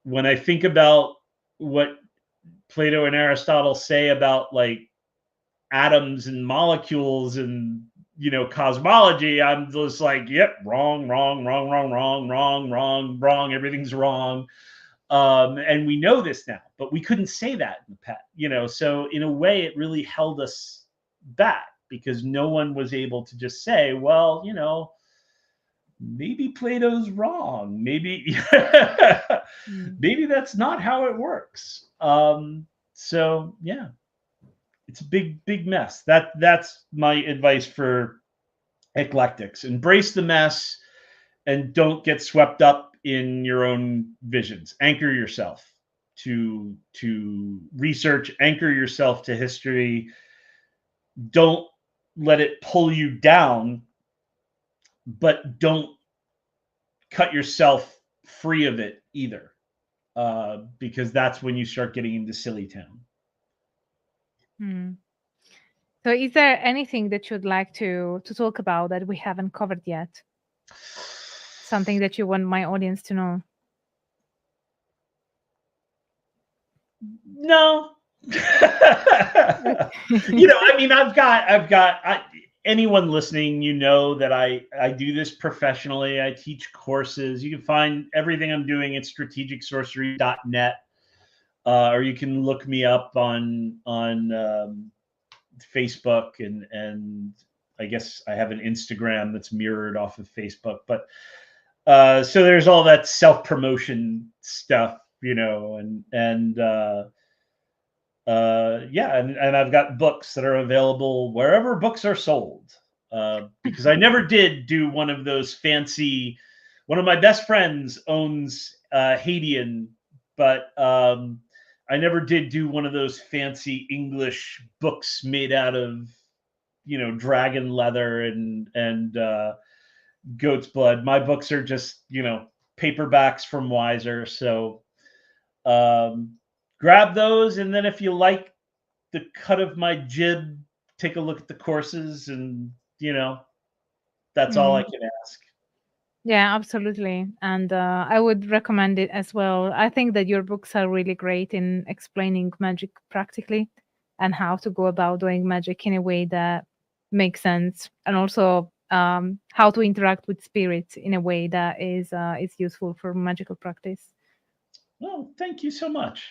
When I think about what Plato and Aristotle say about like atoms and molecules and cosmology, I'm just like, yep, wrong, everything's wrong. And we know this now, but we couldn't say that in the past, so in a way it really held us back because no one was able to just say, well, maybe Plato's wrong. Maybe maybe that's not how it works. So yeah, it's a big mess. That's my advice for eclectics. Embrace the mess and don't get swept up in your own visions. Anchor yourself to research, anchor yourself to history. Don't let it pull you down, but don't cut yourself free of it either, because that's when you start getting into silly town. So is there anything that you'd like to talk about that we haven't covered yet? Something that you want my audience to know? No. I've got anyone listening, that I do this professionally. I teach courses. You can find everything I'm doing at strategicsorcery.net, or you can look me up on Facebook, and I guess I have an Instagram that's mirrored off of Facebook. But so there's all that self-promotion stuff, and I've got books that are available wherever books are sold, because I never did do one of those fancy. One of my best friends owns Hadean, but I never did do one of those fancy English books made out of dragon leather and goat's blood. My books are just paperbacks from Wiser. So grab those, and then if you like the cut of my jib, take a look at the courses, and that's all I can ask. Yeah, absolutely. And I would recommend it as well. I think that your books are really great in explaining magic practically and how to go about doing magic in a way that makes sense, and also how to interact with spirits in a way that is useful for magical practice. Well, thank you so much.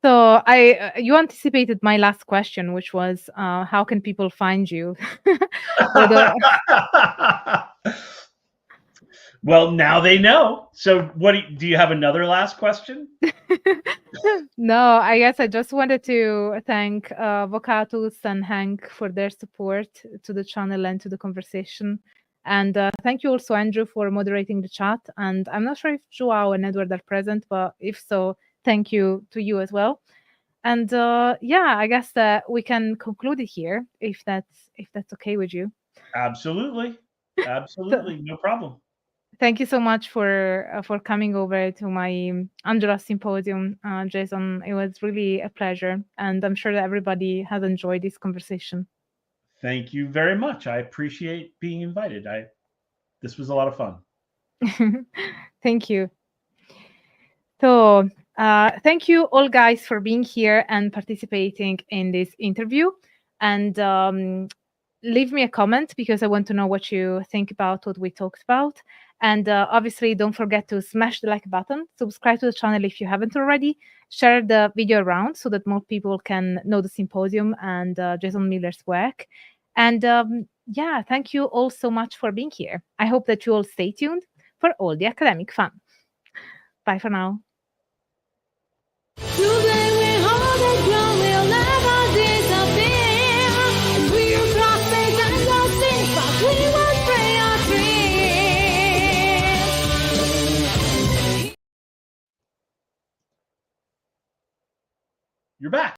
So you anticipated my last question, which was, how can people find you? Well, now they know. So what do you have another last question? No, I guess I just wanted to thank Vocatus and Hank for their support to the channel and to the conversation. And thank you also, Andrew, for moderating the chat. And I'm not sure if Joao and Edward are present, but if so, thank you to you as well. And I guess that we can conclude it here, if that's okay with you. Absolutely, no problem. Thank you so much for coming over to my Angela Symposium, Jason. It was really a pleasure, and I'm sure that everybody has enjoyed this conversation. Thank you very much. I appreciate being invited. This was a lot of fun. Thank you. So thank you all guys for being here and participating in this interview. And leave me a comment because I want to know what you think about what we talked about. And obviously, don't forget to smash the like button, subscribe to the channel if you haven't already, share the video around so that more people can know the symposium and Jason Miller's work. And yeah, thank you all so much for being here. I hope that you all stay tuned for all the academic fun. Bye for now. Today we hold the ground, we'll never disappear. We're prophets and the things, but we won't pray our dreams. You're back.